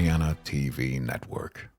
Guyana TV Network.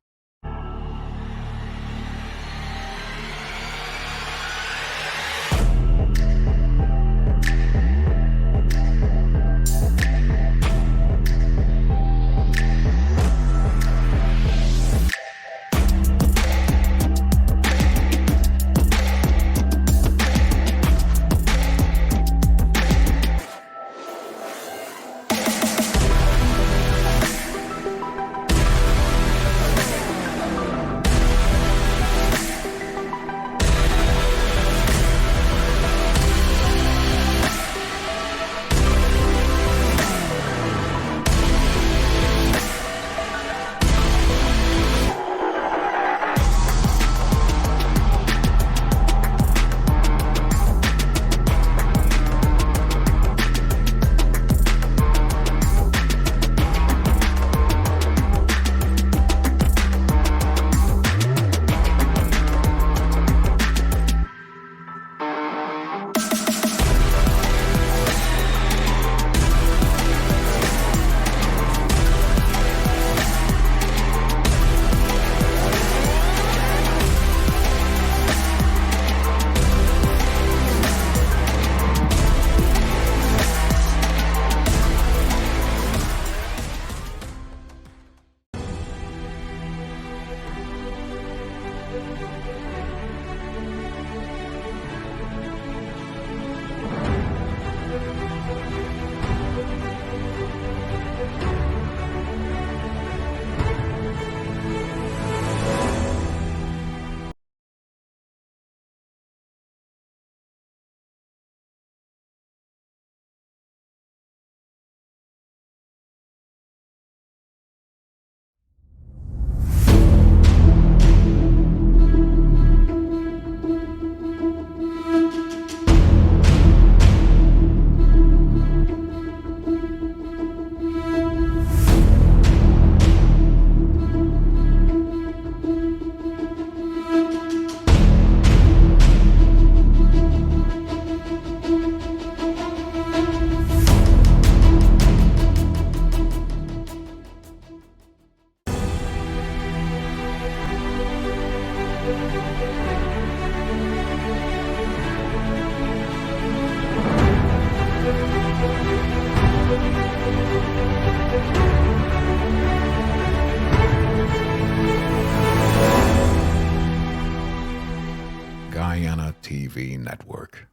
Guyana TV Network.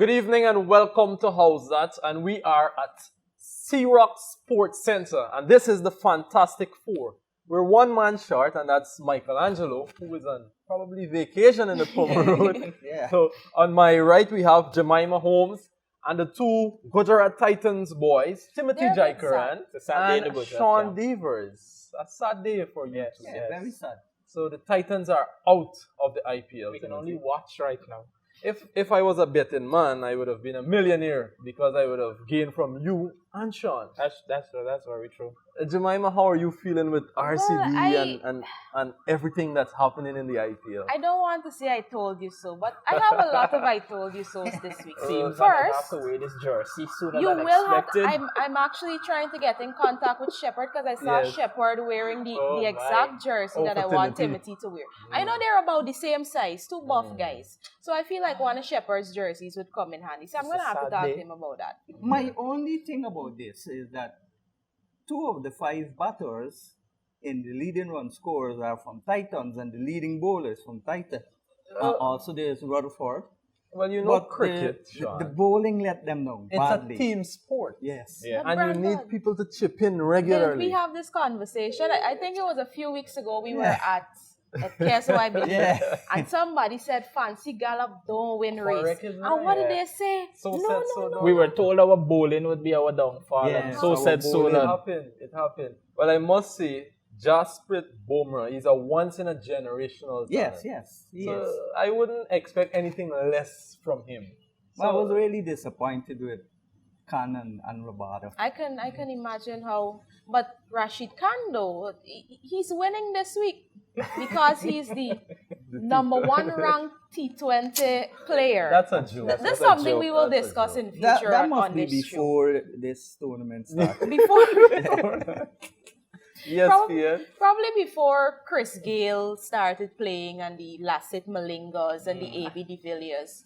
Good evening and welcome to Howzat, and we are at Sea Rock Sports Center, and this is the Fantastic Four. We're one man short, and that's Michelangelo, who is on probably vacation in the Pomerode. Yeah. So on my right we have Jemima Holmes and the two Gujarat Titans boys, Timothy They're a bit Jaikaran sad. It's a sad day in and the Gujarat Sean camp. Devers. A sad day for you two. Yeah, very sad. So the Titans are out of the IPL. We can Timothy. only watch right now. If I was a betting man, I would have been a millionaire because I would have gained from you and Sean. That's very true. Jemima, how are you feeling with RCB I- and everything that's happening in the IPL? I don't want to say I told you so, but I have a lot of I told you so's this week. Seems like I have First, to wear this jersey sooner you than will have. expected. I'm actually trying to get in contact with Shepard because I saw Yes. Shepard wearing the Oh, exact jersey Oh, that for I want Timothy. Timothy to wear. I know they're about the same size, two buff guys. So I feel like one of Shepard's jerseys would come in handy. So I'm It's gonna a have to sad talk day. to him about that. My only thing about this is that 2 of the 5 batters in the leading run scorers are from Titans and the leading bowlers from Titans. Also, there's Rutherford. Well, you know But cricket, the Sean. bowling let them down It's badly. a team sport. Yes. Yeah. But And you Brandon, need people to chip in Didn't regularly. we have this conversation? I think it was a few weeks ago. We were Yeah. at KSY Building, Yeah. and somebody said Fancy Gallop don't win race. Correct, And what did yeah. they say? So no, said, no, so no. done. We were told our bowling would be our downfall, Yeah, and so our said so bowling. It done. happened. It happened. Well, I must say, Jasprit Bumrah is a once in a generational talent. Yes, yes, So yes. I wouldn't expect anything less from him. I was So really disappointed with Khan and Rabada. I can imagine how. But Rashid Khan though, he's winning this week because he's the number 1 ranked T20 player. that's a joke. That's That's a something joke. we will That's a discuss joke. in future That must on be this show. before this tournament started. Before ESPN. Probably before Chris Gale started playing and the Lassit Malingas and the A.B. de Villiers.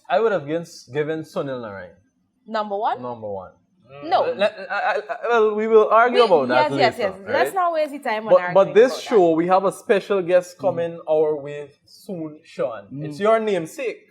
I would have given Sunil Narayan Number 1? number 1. No. Well, we will argue about that yes, later. yes. right? Let's not waste the time on arguing But this about show, we have a special guest coming our way soon, Sean. It's your namesake,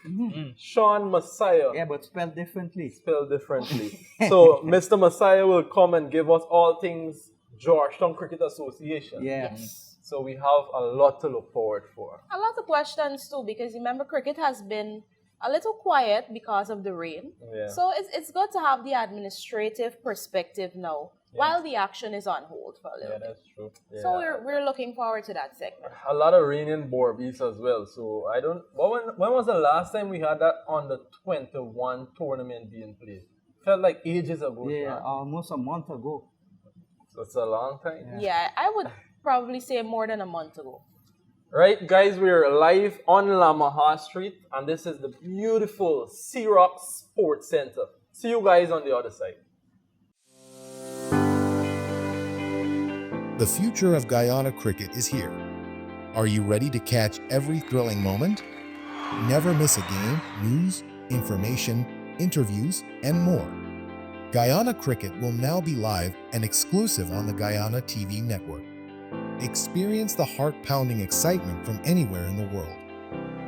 Sean Messiah. Yeah, but spelled differently. Spelled differently. So Mr. Messiah will come and give us all things Georgetown Cricket Association. Yes. So we have a lot to look forward for. that. A lot of questions too, because remember, cricket has been a little quiet because of the rain. Yeah. So it's good to have the administrative perspective now, while the action is on hold for a little bit. That's true. Yeah. So we're looking forward to that segment. a lot of rain in Borbees as well. So I don't. When was the last time we had that on the 21 tournament being played? Felt like ages ago. Yeah, man. almost a month ago. So it's a long time. Yeah, I would probably say more than a month ago. Right, guys, we're live on Lamaha Street, and this is the beautiful Sea Rock Sports Center. See you guys on the other side. The future of Guyana cricket is here. Are you ready to catch every thrilling moment? Never miss a game, news, information, interviews, and more. Guyana cricket will now be live and exclusive on the Guyana TV network. Experience the heart-pounding excitement from anywhere in the world.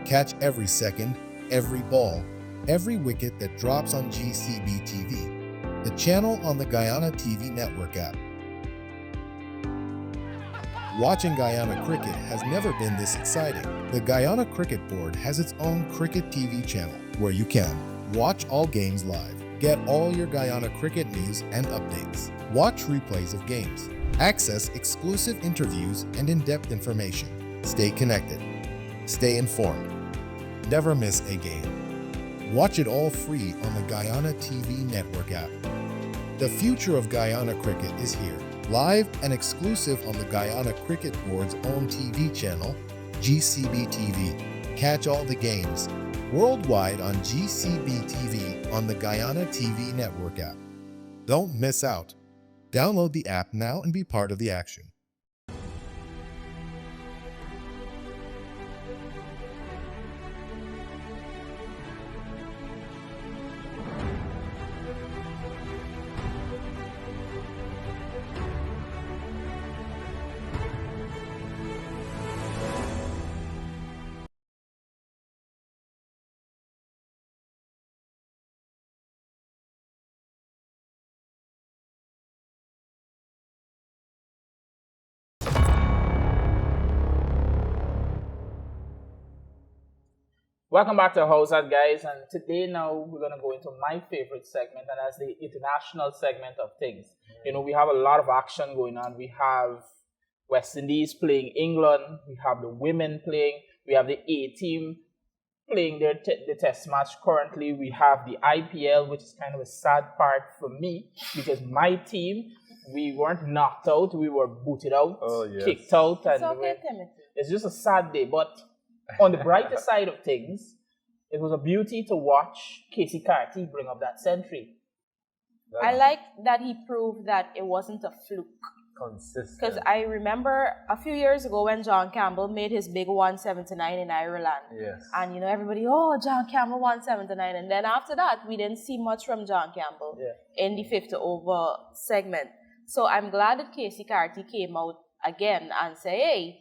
Catch every second, every ball, every wicket that drops on GCB TV, the channel on the Guyana TV network app. Watching Guyana cricket has never been this exciting. The Guyana Cricket Board has its own cricket TV channel where you can watch all games live, get all your Guyana cricket news and updates, watch replays of games, access exclusive interviews and in-depth information, stay connected, stay informed, never miss a game. Watch it all free on the Guyana TV network app. The future of Guyana cricket is here, live and exclusive on the Guyana Cricket Board's own TV channel, GCB TV. Catch all the games worldwide on GCB TV on the Guyana TV network app. Don't miss out. Download the app now and be part of the action. Welcome back to Howzat, guys. And today now we're going to go into my favorite segment, and that's the international segment of things. You know, we have a lot of action going on. We have West Indies playing England. We have the women playing. We have the A team playing the test match currently. We have the IPL, which is kind of a sad part for me because my team, we weren't knocked out. We were booted out, kicked out. It's And okay, Timothy. it's just a sad day. But on the brighter side of things, it was a beauty to watch Casey Carty bring up that century. I like that he proved that it wasn't a fluke. Consistent. Because I remember a few years ago when John Campbell made his big 179 in Ireland. Yes. And, you know, everybody, oh, John Campbell 179. And then after that, we didn't see much from John Campbell in the 50 over segment. So I'm glad that Casey Carty came out again and say, hey,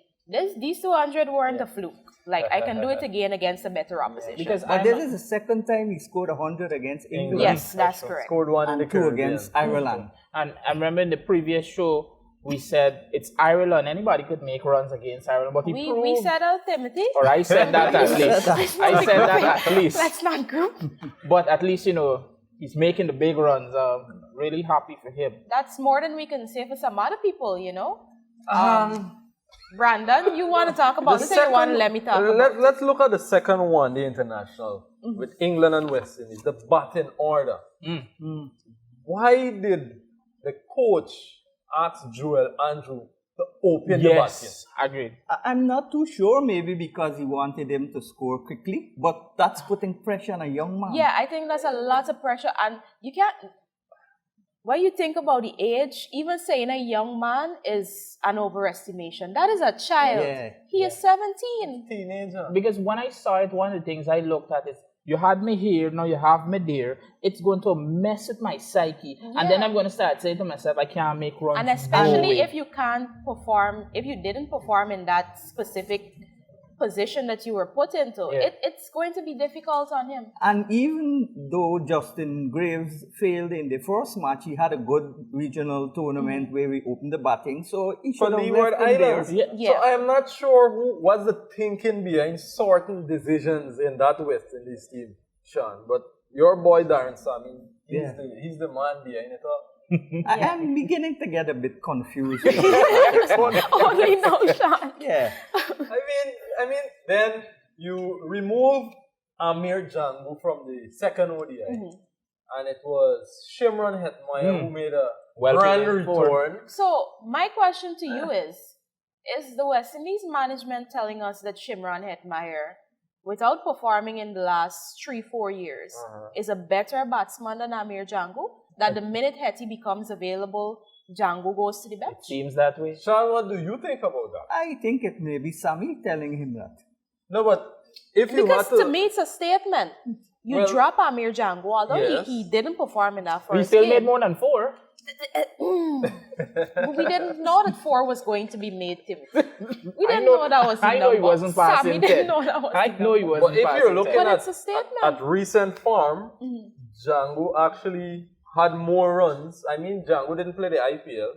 these 200 weren't a fluke. Like, I can do it again against a better opposition. Because But this is the second time he scored 100 against England. Yes, that's correct. Scored one in And the 2 Caribbean. against Ireland. And I remember in the previous show, we said it's Ireland. Anybody could make runs against Ireland. But he We proved... said Timothy. Or I said that at least. I said that at least. Let's not group. But at least, you know, he's making the big runs. Really happy for him. That's more than we can say for some other people, you know. Brandon, you want to talk about the second one? Let me talk about it. Let's look at the second one, the international, with England and West Indies, the batting order. Why did the coach ask Joel Andrew to open the batting? Yes, agreed. I'm not too sure, maybe because he wanted him to score quickly, but that's putting pressure on a young man. Yeah, I think that's a lot of pressure, and you can't. When you think about the age, even saying a young man is an overestimation. That is a child. Yeah. He is 17. Teenager. Because when I saw it, one of the things I looked at is, you had me here, now you have me there. It's going to mess with my psyche. And then I'm going to start saying to myself, I can't make runs. And no especially way. if you can't perform, if you didn't perform in that specific position that you were put into, it's going to be difficult on him. And even though Justin Graves failed in the first match, he had a good regional tournament where he opened the batting, so he should For have Leeward left him there. Islands. Yeah. So I am not sure who was the thinking behind certain decisions in that West Indies team, Sean. But your boy Darren Sammy, he's the man behind it all. I am beginning to get a bit confused. Only no shot. Yeah. I mean, then you remove Amir Jangu from the second ODI, and it was Shimron Hetmeyer who made a grand return. So my question to you is the West Indies management telling us that Shimron Hetmeyer, without performing in the last 3-4 years, is a better batsman than Amir Jangu? That the minute Hetty becomes available, Jangu goes to the bench? It seems that way. Sean, what do you think about that? I think it may be Sammy telling him that. No, but if you Because had to me, it's a statement. You Well, drop Amir Jangu, although yes. he didn't perform in that first He still game. made more than 4. But we didn't know that 4 was going to be made, Tim. We I didn't know- know that was the I know he number. wasn't passing Sammy 10. didn't know that was I the know he number. wasn't But if passing you're looking 10. But it's a statement. at recent form, Jangu actually had more runs. I mean, Jangu didn't play the IPL.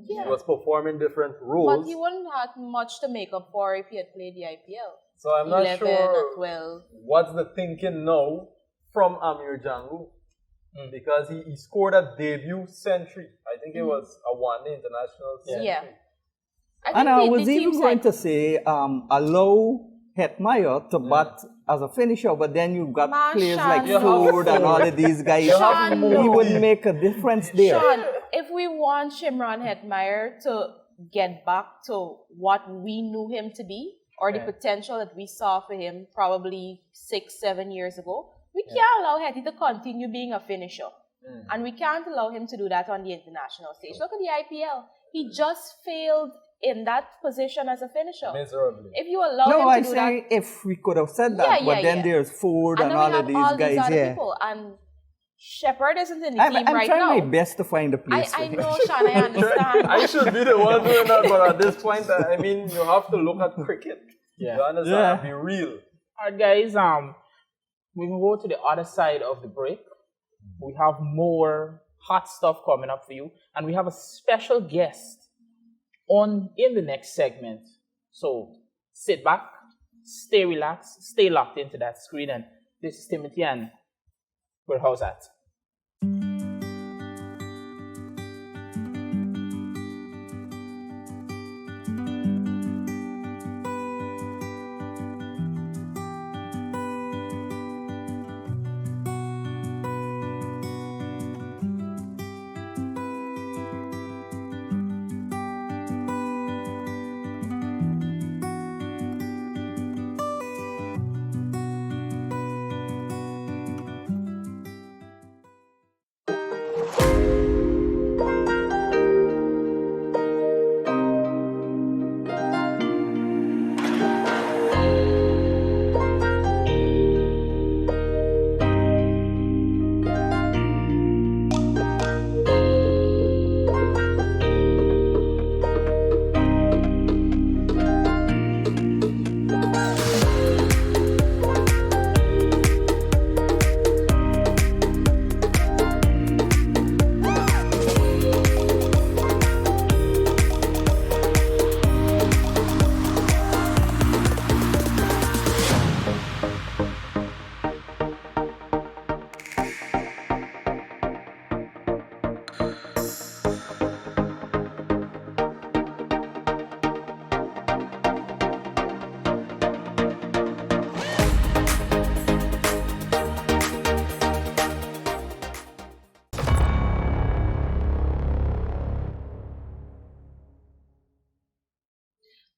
He was performing different roles. But he wouldn't have much to make up for if he had played the IPL. So I'm not 11 sure or 12. what's the thinking now from Amir Jangu. Because he scored a debut century. I think it was a one-day international century. Yeah. And I the was even team going said- to say, allow Hetmeyer to bat as a finisher, but then you've got Man, players Sean, like you have Ford and all of these guys. Sean, He wouldn't make a difference there. Sean, if we want Shimron Hetmeyer to get back to what we knew him to be, or the potential that we saw for him probably 6-7 years ago, we can't allow Hetty to continue being a finisher. And we can't allow him to do that on the international stage. Look at the IPL. He just failed in that position as a finisher. Miserably. If you allow No, him I to do say if we could have said that, Yeah, but yeah, then yeah. there's Ford that, and and then we all have of these all these guys. other Yeah, people, and Shepard isn't in the I'm team right trying now. my best to find a place for I him. know, Sean, I understand. I should be the one doing that, but at this point, I mean, you have to look at cricket. Yeah. You understand? Yeah. Be real. All right, guys. We can go to the other side of the break. We have more hot stuff coming up for you, and we have a special guest in the next segment. So sit back, stay relaxed, stay locked into that screen. And this is Timothy, and we're Howzat.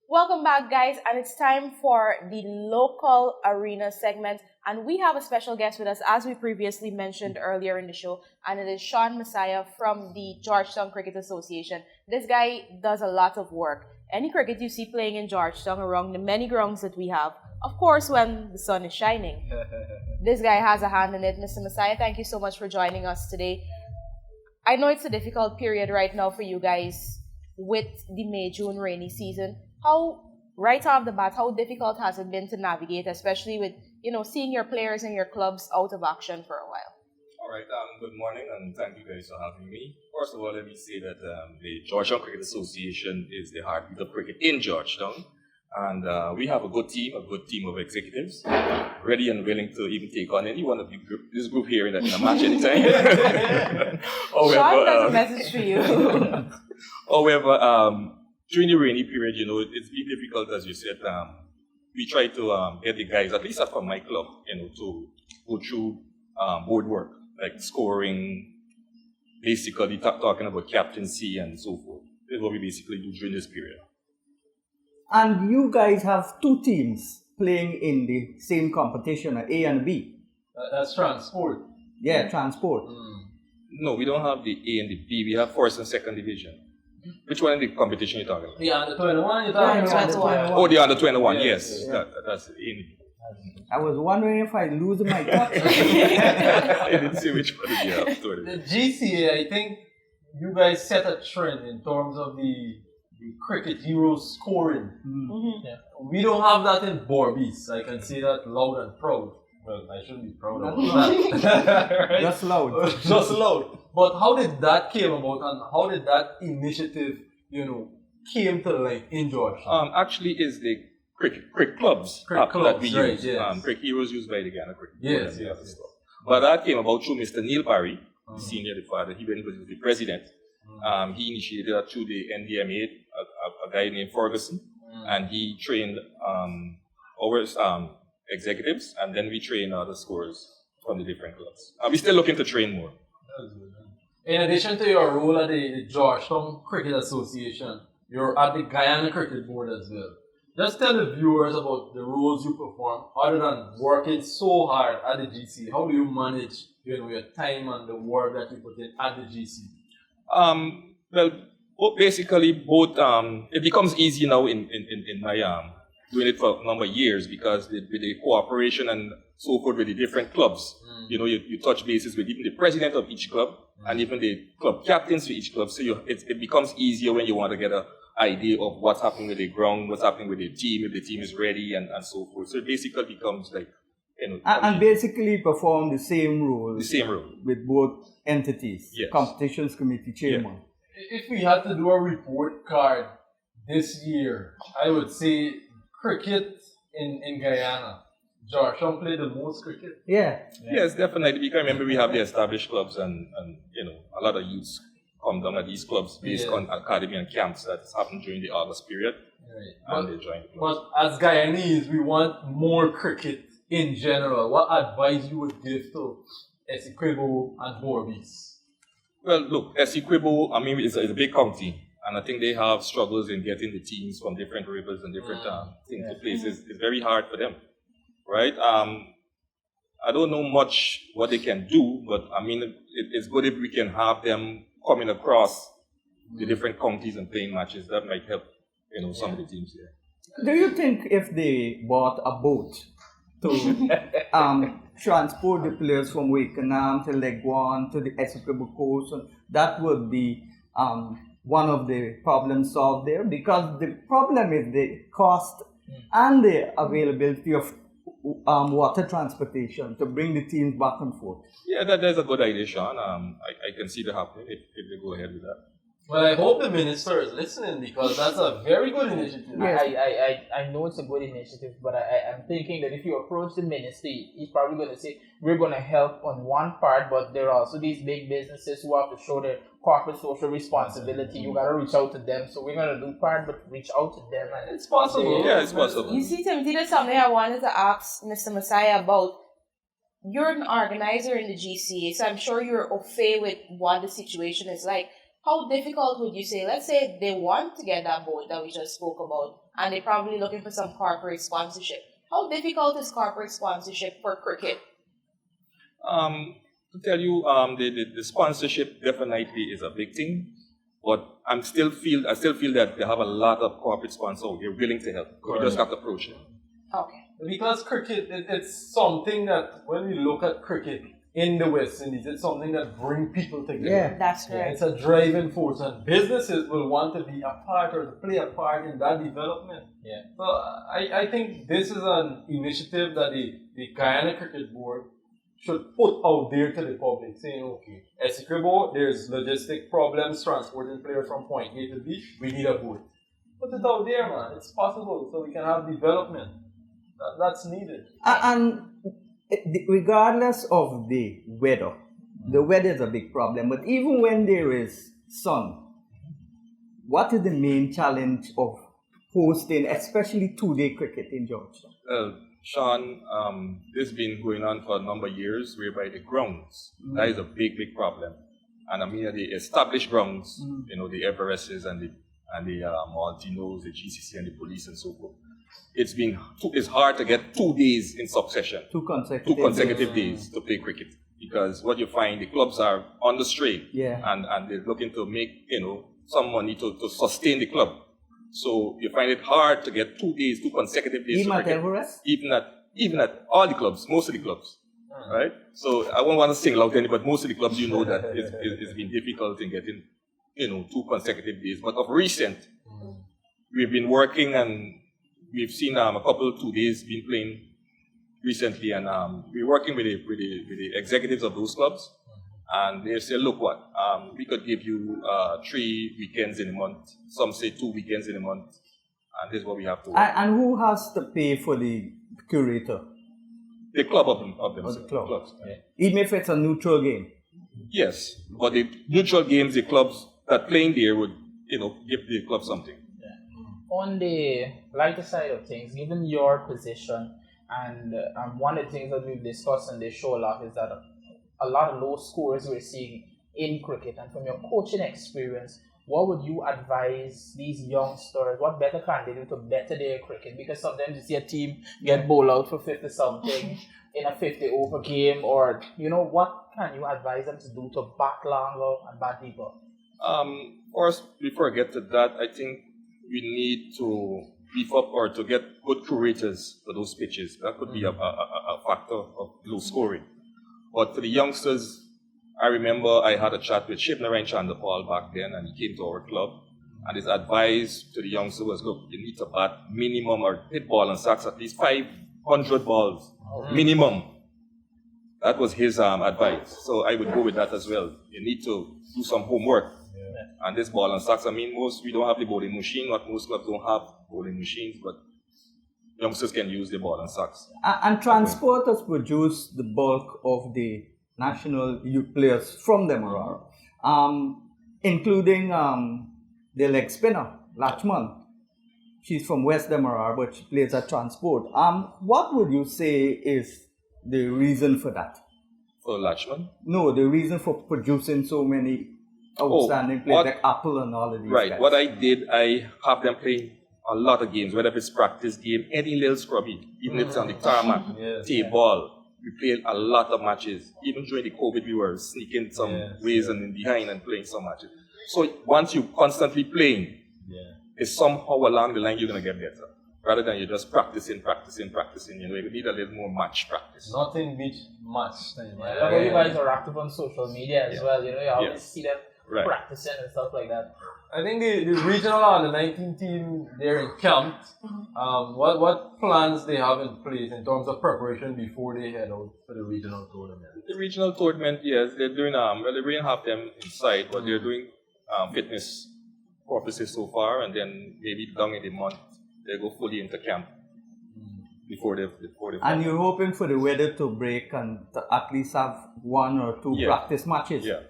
Welcome back, guys, and it's time for the local arena segment. And we have a special guest with us, as we previously mentioned earlier in the show, and it is Sean Messiah from the Georgetown Cricket Association. This guy does a lot of work. Any cricket you see playing in Georgetown around the many grounds that we have, of course, when the sun is shining, this guy has a hand in it. Mr. Messiah, thank you so much for joining us today. I know it's a difficult period right now for you guys with the May-June rainy season. Right off the bat, how difficult has it been to navigate, especially with, seeing your players and your clubs out of action for a while? All right, good morning, and thank you guys for having me. First of all, let me say that the Georgetown Cricket Association is the heartbeat of cricket in Georgetown. And we have a good team of executives, ready and willing to even take on any one of this group here in a match anytime. Sean has a message for you. However, during the rainy period, it's been difficult, as you said. We try to get the guys, at least from my club, to go through board work, like scoring, basically talking about captaincy and so forth. That's what we basically do during this period. And you guys have two teams playing in the same competition, A and B. That's transport. Yeah, transport. No, we don't have the A and the B. We have first and second division. Which one in the competition you're talking about? The under 21 you're talking about? 21. Oh, the under 21, Yes. yes. Yeah. That's in. I was wondering if I lose my touch. I didn't see which one you have. The GCA, I think you guys set a trend in terms of the cricket heroes scoring. Yeah. We don't have that in Borbies. I can say that loud and proud. Well, I shouldn't be proud of that. Right? Just loud. Just loud. But how did that came about, and how did that initiative, came to life in Georgetown? Actually, is the cricket clubs Cricket that we clubs, right, use. yes. Cricket heroes used by the Guyana Cricket Board Yes, and yes, other yes. stuff. But that came about through Mr. Neil Parry, the senior, the father. He went with the president. He initiated that through the NDMA, a guy named Ferguson, and he trained our executives, and then we train other scorers from the different clubs. We're still looking to train more. In addition to your role at the Georgetown Cricket Association, you're at the Guyana Cricket Board as well. Just tell the viewers about the roles you perform other than working so hard at the GC. How do you manage your time and the work that you put in at the GC? Well, basically both. It becomes easy now in my doing it for a number of years because with the cooperation and so forth with the different clubs, you touch bases with even the president of each club and even the club captains for each club. So it becomes easier when you want to get an idea of what's happening with the ground, what's happening with the team, if the team is ready, and so forth. So it basically becomes like, And basically perform the same role. the same role. With both entities. Yes. Competitions committee chairman. If we had to do a report card this year, I would say cricket in Guyana. Georgetown played the most cricket. Yeah. Yes, definitely. You can remember we have the established clubs and a lot of youths come down at these clubs based on academy and camps that happened during the August period. Right. And they join the clubs. But as Guyanese, we want more cricket in general. What advice you would give to Essequibo and Borbis? Well, look, Essequibo, I mean, it's a big county. And I think they have struggles in getting the teams from different rivers and different things to places. It's very hard for them, right? I don't know much what they can do, but I mean, it's good if we can have them coming across the different counties and playing matches. That might help, some of the teams here. Do you think if they bought a boat to transport the players from Wakenham to Leguan to the Essequibo coast, that would be one of the problems solved there? Because the problem is the cost and the availability of water transportation to bring the teams back and forth. Yeah, that's a good idea, Sean. I can see that happening if they go ahead with that. Well, I hope the minister is listening because that's a very good initiative. I know it's a good initiative, but I'm thinking that if you approach the ministry, he's probably going to say, we're going to help on one part, but there are also these big businesses who have to show their corporate social responsibility. You got to reach out to them. So we're going to do part, but reach out to them. And it's possible. Yeah, it's possible. You see, Timothy, there's something I wanted to ask Mr. Messiah about. You're an organizer in the GCA, so I'm sure you're au fait with what the situation is like. How difficult would you say, let's say they want to get that boat that we just spoke about, and they're probably looking for some corporate sponsorship. How difficult is corporate sponsorship for cricket? To tell you, the sponsorship definitely is a big thing, but I still feel that they have a lot of corporate sponsors. They're willing to help. We just have to approach them. Okay. Because cricket, it's something that when we look at cricket in the West Indies, it's something that brings people together. Yeah. That's correct. It's a driving force, and businesses will want to be a part or to play a part in that development. Yeah. So I think this is an initiative that the Guyana Cricket Board should put out there to the public, saying, okay, Essequibo, there's logistic problems transporting players from point A to B, we need a boat. Put it out there, man. It's possible, so we can have development. That's needed. And regardless of the weather is a big problem, but even when there is sun, what is the main challenge of hosting, especially two-day cricket in Georgia? Sean, this has been going on for a number of years, whereby the grounds, that is a big, big problem. And I mean, the established grounds, the Everests and the Maltinos, the GCC and the police and so forth. It's hard to get 2 days in succession. Two consecutive days to play cricket. Because what you find, the clubs are on the strain. Yeah. And they're looking to make, some money to sustain the club. So you find it hard to get 2 days, 2 consecutive days. Even at Everest? Even at all the clubs, most of the clubs. Right? So I won't want to single out any, but most of the clubs, that it's been difficult in getting, 2 consecutive days. But of recent, we've been working and we've seen a couple of 2 days been playing recently, and we're working with the executives of those clubs, and they say, look, we could give you 3 weekends in a month. Some say 2 weekends in a month, and this is what we have to work. And who has to pay for the curator? The club of themselves. The club. Clubs. Yeah. Even if it's a neutral game? Yes, but the neutral games, the clubs that playing there would, give the club something. On the lighter side of things, given your position, and one of the things that we've discussed on this show a lot is that a lot of low scores we're seeing in cricket. And from your coaching experience, what would you advise these youngsters? What better can they do to better their cricket? Because sometimes you see a team get bowled out for 50-something in a 50-over game, or, what can you advise them to do to bat longer and bat deeper? First, before I get to that, I think we need to beef up or to get good curators for those pitches. That could be a factor of low scoring. But for the youngsters, I remember I had a chat with Shivnarayan Chandapal back then, and he came to our club. And his advice to the youngsters was, look, you need to bat minimum or hit ball and sacks at least 500 balls. Minimum. That was his advice. So I would go with that as well. You need to do some homework. And this ball and sacks, we don't have the bowling machine. Not most clubs don't have bowling machines, but youngsters can use the ball and socks. And Transport has produced the bulk of the national youth players from Demerara, including the leg spinner, Lachman. She's from West Demerara, but she plays at Transport. What would you say is the reason for that? For Lachman? No, the reason for producing so many outstanding players like Apple and all of these Right. guys. What I did, I have them playing a lot of games, whether it's practice game, any little scrubby, even if it's on the tarmac, ball. We played a lot of matches. Even during the COVID, we were sneaking some ways and in behind and playing some matches. So once you constantly playing, it's somehow along the line you're going to get better. Rather than you're just practicing. You know, you need a little more match practice. Nothing beats match time. I love how you guys are active on social media as well. You know, you always see them practicing and stuff like that. I think the regional under 19 team, they're in camp. What plans they have in place in terms of preparation before they head out for the regional tournament? The regional tournament, yes, they're doing they really have them inside, but they're doing fitness purposes so far, and then maybe down in the month they go fully into camp before they. And you're hoping for the weather to break and to at least have 1 or 2 practice matches. Yeah.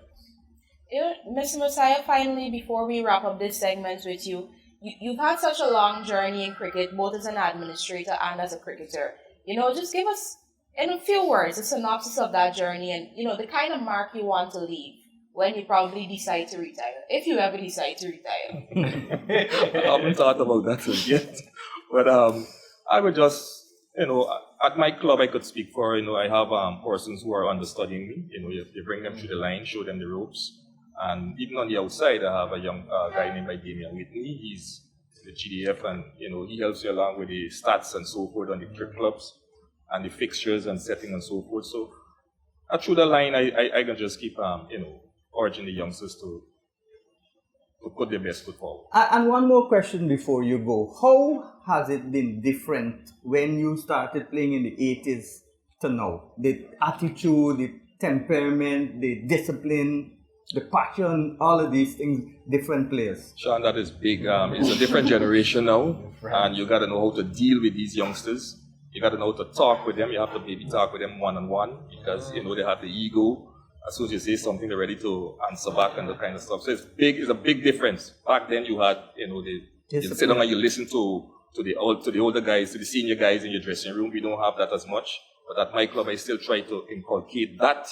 You know, Mr. Messiah, finally, before we wrap up this segment with you, you've had such a long journey in cricket, both as an administrator and as a cricketer. You know, just give us, in a few words, a synopsis of that journey and, you know, the kind of mark you want to leave when you probably decide to retire, if you ever decide to retire. I haven't thought about that yet. But I would just, you know, at my club I could speak for, you know, I have persons who are understudying me. You know, you bring them through the line, show them the ropes. And even on the outside, I have a young guy named Damian Whitney. He's the GDF, and you know he helps you along with the stats and so forth on the cricket clubs and the fixtures and setting and so forth. So through the line, I can just keep you know, urging the youngsters to put their best foot forward. And one more question before you go. How has it been different when you started playing in the 80s to now? The attitude, the temperament, the discipline, the passion, all of these things, different players. Sean, that is big. It's a different generation now, and you got to know how to deal with these youngsters. You got to know how to talk with them. You have to maybe talk with them one-on-one because, you know, they have the ego. As soon as you say something, they're ready to answer back and that kind of stuff. So it's a big difference. Back then you had, you know, you sit down and you listen to the older guys, to the senior guys in your dressing room. We don't have that as much. But at my club, I still try to inculcate that,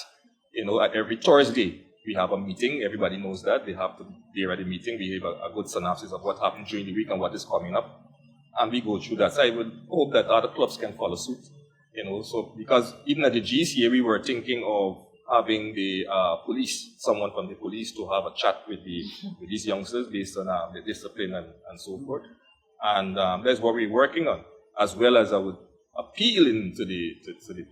you know, at every Thursday. We have a meeting, everybody knows that. They have to be there at the meeting. We have a good synopsis of what happened during the week and what is coming up. And we go through that. So I would hope that other clubs can follow suit. You know, so because even at the GCA, we were thinking of having the police, someone from the police to have a chat with these youngsters based on the discipline and so forth. And that's what we're working on. As well as I would appeal to the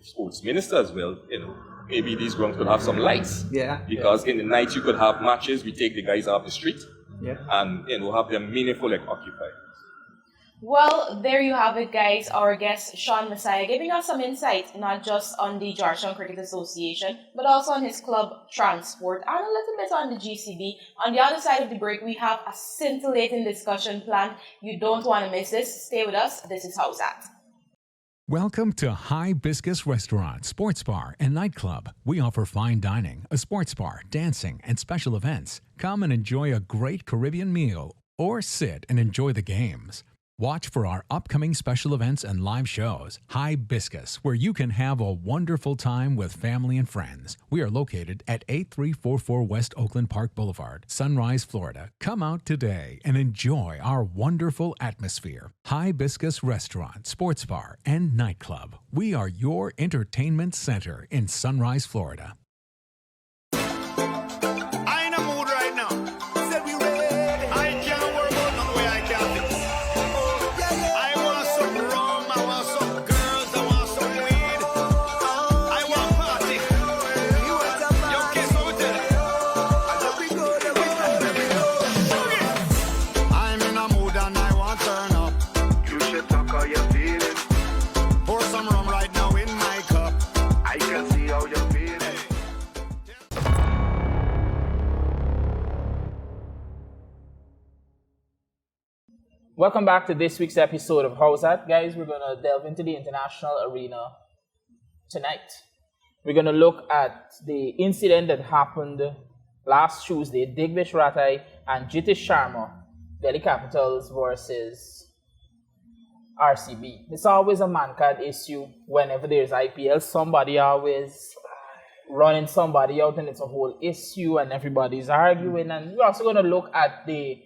sports minister as well, you know. Maybe these grounds could have some lights. Yeah. Because in the night you could have matches, we take the guys off the street and, you know, have them meaningfully occupied. Well, there you have it, guys. Our guest, Sean Messiah, giving us some insight, not just on the Georgetown Cricket Association, but also on his club, Transport, and a little bit on the GCB. On the other side of the break, we have a scintillating discussion planned. You don't want to miss this. Stay with us. This is Howzat. Welcome to Hibiscus Restaurant, Sports Bar, and Nightclub. We offer fine dining, a sports bar, dancing, and special events. Come and enjoy a great Caribbean meal or sit and enjoy the games. Watch for our upcoming special events and live shows. Hibiscus, where you can have a wonderful time with family and friends. We are located at 8344 West Oakland Park Boulevard, Sunrise, Florida. Come out today and enjoy our wonderful atmosphere. Hibiscus Restaurant, Sports Bar, and Nightclub. We are your entertainment center in Sunrise, Florida. I in a mood right now. Said we ready. I can't worry about no way I can't fix. I want some rum, I want some girls, I want some weed. I want party. Yo, kiss hotel. I'm in a mood and I want turn up. You should talk how you feeling. Pour some rum right now in my cup. I can see how you're feeling. Welcome back to this week's episode of Howzat. Guys, we're going to delve into the international arena tonight. We're going to look at the incident that happened last Tuesday, Digvish Ratai and Jitish Sharma, Delhi Capitals versus RCB. It's always a man card issue whenever there's IPL. Somebody always running somebody out and it's a whole issue and everybody's arguing. And we're also going to look at the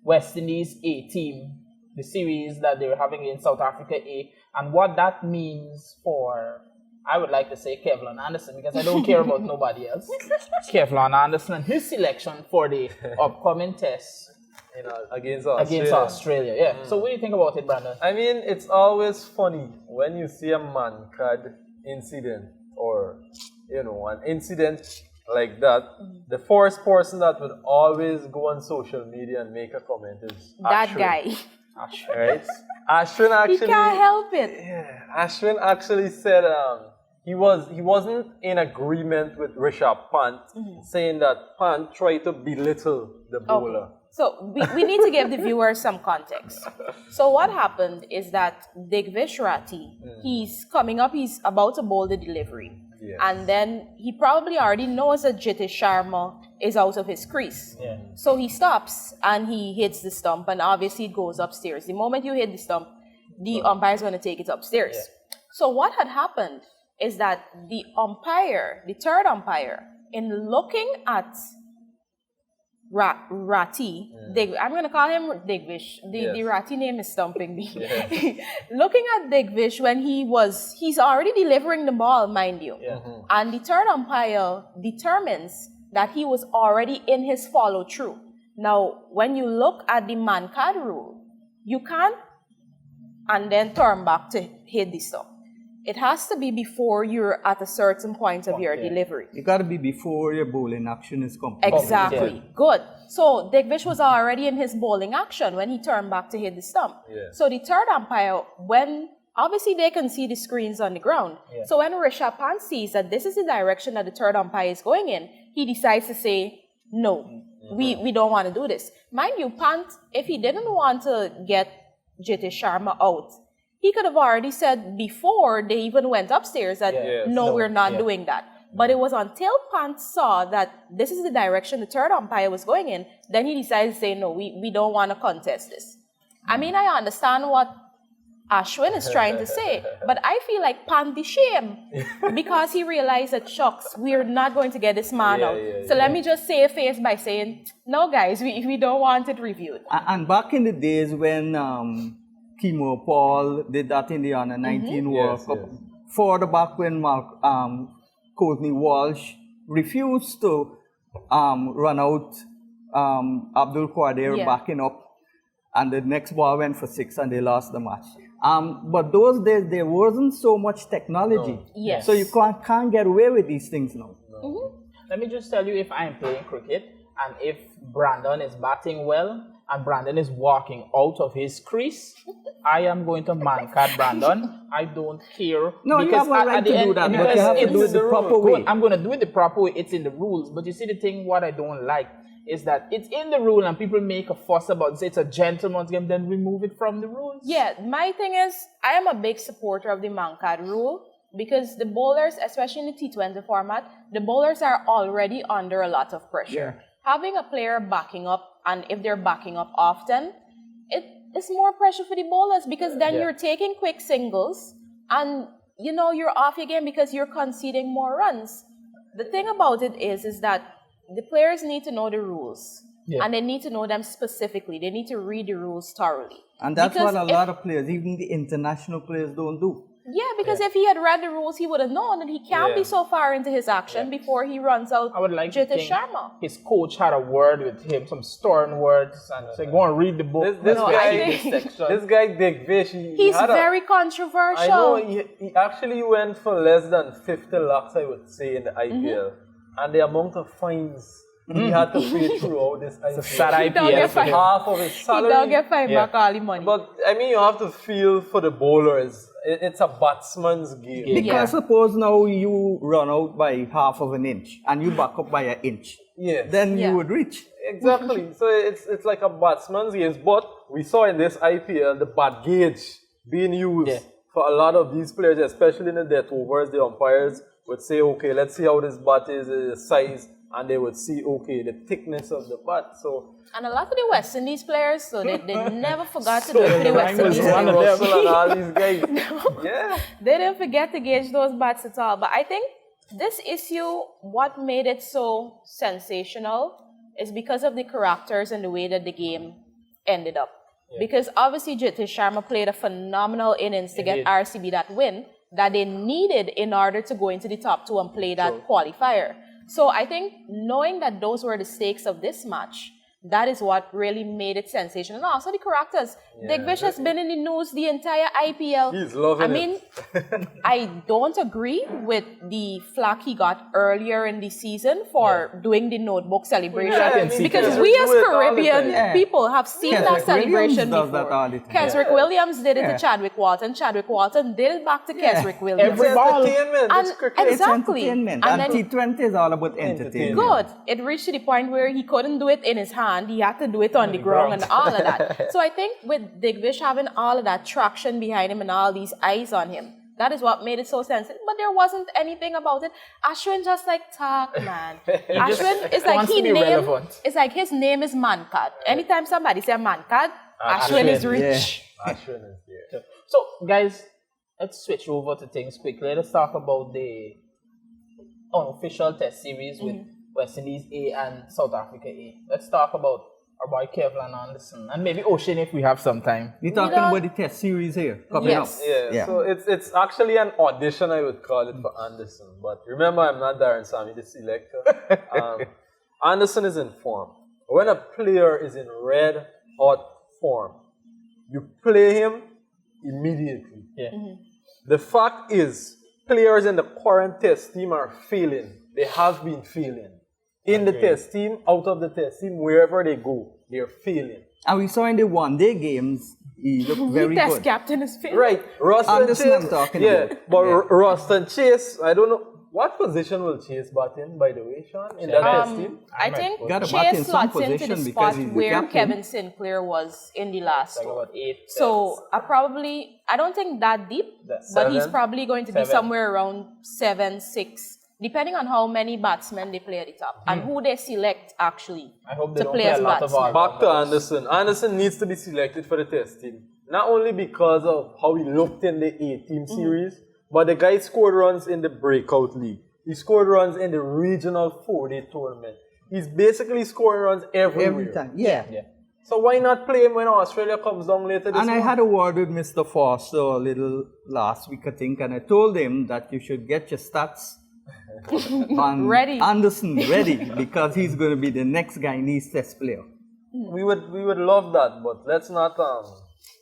West Indies A team, the series that they're having in South Africa A, and what that means for, I would like to say, Kevlon Anderson, because I don't care about nobody else. Kevlon Anderson and his selection for the upcoming test Against Australia. Yeah. So what do you think about it, Brandon? I mean, it's always funny when you see a man card incident or, an incident like that. The first person that would always go on social media and make a comment is That Ashwin. guy. Right? Ashwin actually... He can't help it. Yeah, Ashwin actually said he wasn't in agreement with Rishabh Pant, saying that Pant tried to belittle the bowler. Okay. So we need to give the viewers some context. So what happened is that Digvish Ratai, he's coming up, he's about to bowl the delivery. Yes. And then he probably already knows that Jitish Sharma is out of his crease. Yeah. So he stops and he hits the stump, and obviously it goes upstairs. The moment you hit the stump, the umpire is going to take it upstairs. Yeah. So what had happened is that the umpire, the third umpire, in looking at Ratai, I'm going to call him Digvish. The Ratai name is stumping me. Yeah. Looking at Digvish when he's already delivering the ball, mind you. Yeah. And the third umpire determines that he was already in his follow through. Now, when you look at the man card rule, you can't and then turn back to hit the stump. It has to be before you're at a certain point of your delivery. It got to be before your bowling action is complete. Exactly. Yeah. Good. So Digvish was already in his bowling action when he turned back to hit the stump. Yeah. So the third umpire, when obviously they can see the screens on the ground. Yeah. So when Rishabh Pant sees that this is the direction that the third umpire is going in, he decides to say, no, we don't want to do this. Mind you, Pant, if he didn't want to get Jitish Sharma out, he could have already said before they even went upstairs that, no, we're not doing that. But it was until Pant saw that this is the direction the third umpire was going in, then he decided to say, no, we don't want to contest this. I mean, I understand what Ashwin is trying to say, but I feel like Pant the shame because he realized that, shucks, we're not going to get this man out. So let me just save face by saying, no, guys, we don't want it reviewed. And back in the days when Kimo Paul did that in the Under 19 World Cup, further back when Courtney Walsh refused to run out Abdul Qadir backing up, and the next ball went for 6 and they lost the match. But those days there wasn't so much technology, so you can't get away with these things now. Let me just tell you, if I'm playing cricket and if Brandon is batting well and Brandon is walking out of his crease, I am going to man card Brandon. I don't care. No, you have a right to do that, but you have to do it the proper way. I'm going to do it the proper way. It's in the rules. But you see, the thing, what I don't like is that it's in the rule and people make a fuss about it. Say it's a gentleman's game, then remove it from the rules. Yeah, my thing is, I am a big supporter of the man card rule because the bowlers, especially in the T20 format, the bowlers are already under a lot of pressure. Yeah. Having a player backing up, and if they're backing up often, it's more pressure for the bowlers because then you're taking quick singles and, you're off your game because you're conceding more runs. The thing about it is that the players need to know the rules and they need to know them specifically. They need to read the rules thoroughly. And that's what a lot of players, even the international players, don't do. Yeah, because if he had read the rules, he would have known that he can't be so far into his action before he runs out. I would like Jitish Sharma. His coach had a word with him, some stern words, and say, "Go and read the book." This guy Digvish, he's very controversial. I know he actually went for less than 50 lakhs, I would say, in the IPL, and the amount of fines he had to pay throughout this IPL. Sad He don't IPL get for fined. him. Half of his He salary. don't get fined Yeah. back all the money. But I mean, you have to feel for the bowlers. It's a batsman's game. Yeah. Because Yeah. suppose now you run out by half of an inch and you back up by an inch, Yes. then Yeah. you would reach. Exactly. So it's like a batsman's game. But we saw in this IPL the bat gauge being used Yeah. for a lot of these players, especially in the death overs. The umpires would say, okay, let's see how this bat is, the size, and they would see, okay, the thickness of the bat. So And a lot of the West Indies players, so they never forgot to do it for the West Ryan was Indies. one of them. Russell and all these guys. Yeah. They didn't forget to gauge those bats at all. But I think this issue, what made it so sensational is because of the characters and the way that the game ended up. Because obviously Jitish Sharma played a phenomenal innings to get did. RCB that win that they needed in order to go into the top two and play that qualifier. So I think knowing that those were the stakes of this match, that is what really made it sensational. And also the characters. Digvish has been in the news the entire IPL. He's loving I it. mean, I don't agree with the flack he got earlier in the season for doing the notebook celebration. Yeah, I can see because Keswick we as do it all the Caribbean time. Yeah. people have seen that Keswick Williams celebration does that before. all the time. Keswick Williams did it Yeah. to Chadwick Walton. Chadwick Walton did it back to Keswick Williams. Every It's ball. entertainment. And It's cricket. It's exactly. entertainment. And And then- T20 is all about entertainment. Good. It reached to the point where he couldn't do it in his hand. He had to do it on the ground and all of that. So I think with Digvish having all of that traction behind him and all these eyes on him, that is what made it so sensitive. But there wasn't anything about it. Ashwin just like talk, man. Ashwin is like wants to he be name. relevant. It's like his name is Mankad. Anytime somebody say Mankad, Ashwin is Ashwin, rich. Ashwin is there. So, guys, let's switch over to things quickly. Let's talk about the unofficial test series with West Indies A and South Africa A. Let's talk about our boy Kevlin Anderson and maybe Ocean if we have some time. We're talking know- about the test series here. Coming Yes. up. Yeah, so it's actually an audition, I would call it, for Anderson. But remember, I'm not Darren Sammy, the selector. Anderson is in form. When a player is in red hot form, you play him immediately. Yeah. The fact is, players in the current test team are failing. They have been failing. In the test team, out of the test team, wherever they go, they're failing. And we saw in the one-day games, he looked very Test good. captain is fit. Right, Ruston Anderson Chase. I'm talking yeah, about. but Yeah. Ruston Chase, I don't know. What position will Chase bat in, by the way, Sean, in that test team? I think Gotta bat in Chase some slots into the position because spot he's the where captain. Kevin Sinclair was in the last Like one. about 8. So I don't think that deep, but he's Seven? probably going to be 7. somewhere around 7, 6, depending on how many batsmen they play at the top and who they select actually I hope they to don't play play as a lot of batsmen. our Back to Anderson. Anderson needs to be selected for the test team. Not only because of how he looked in the A-team series, but the guy scored runs in the breakout league. He scored runs in the regional 4-day tournament. He's basically scoring runs everywhere. Every time. Yeah. So why not play him when Australia comes down later this And I month? had a word with Mr. Foster a little last week, I think, and I told him that you should get your stats on Ready. Anderson ready because he's going to be the next Guyanese test player. We would love that, but let's not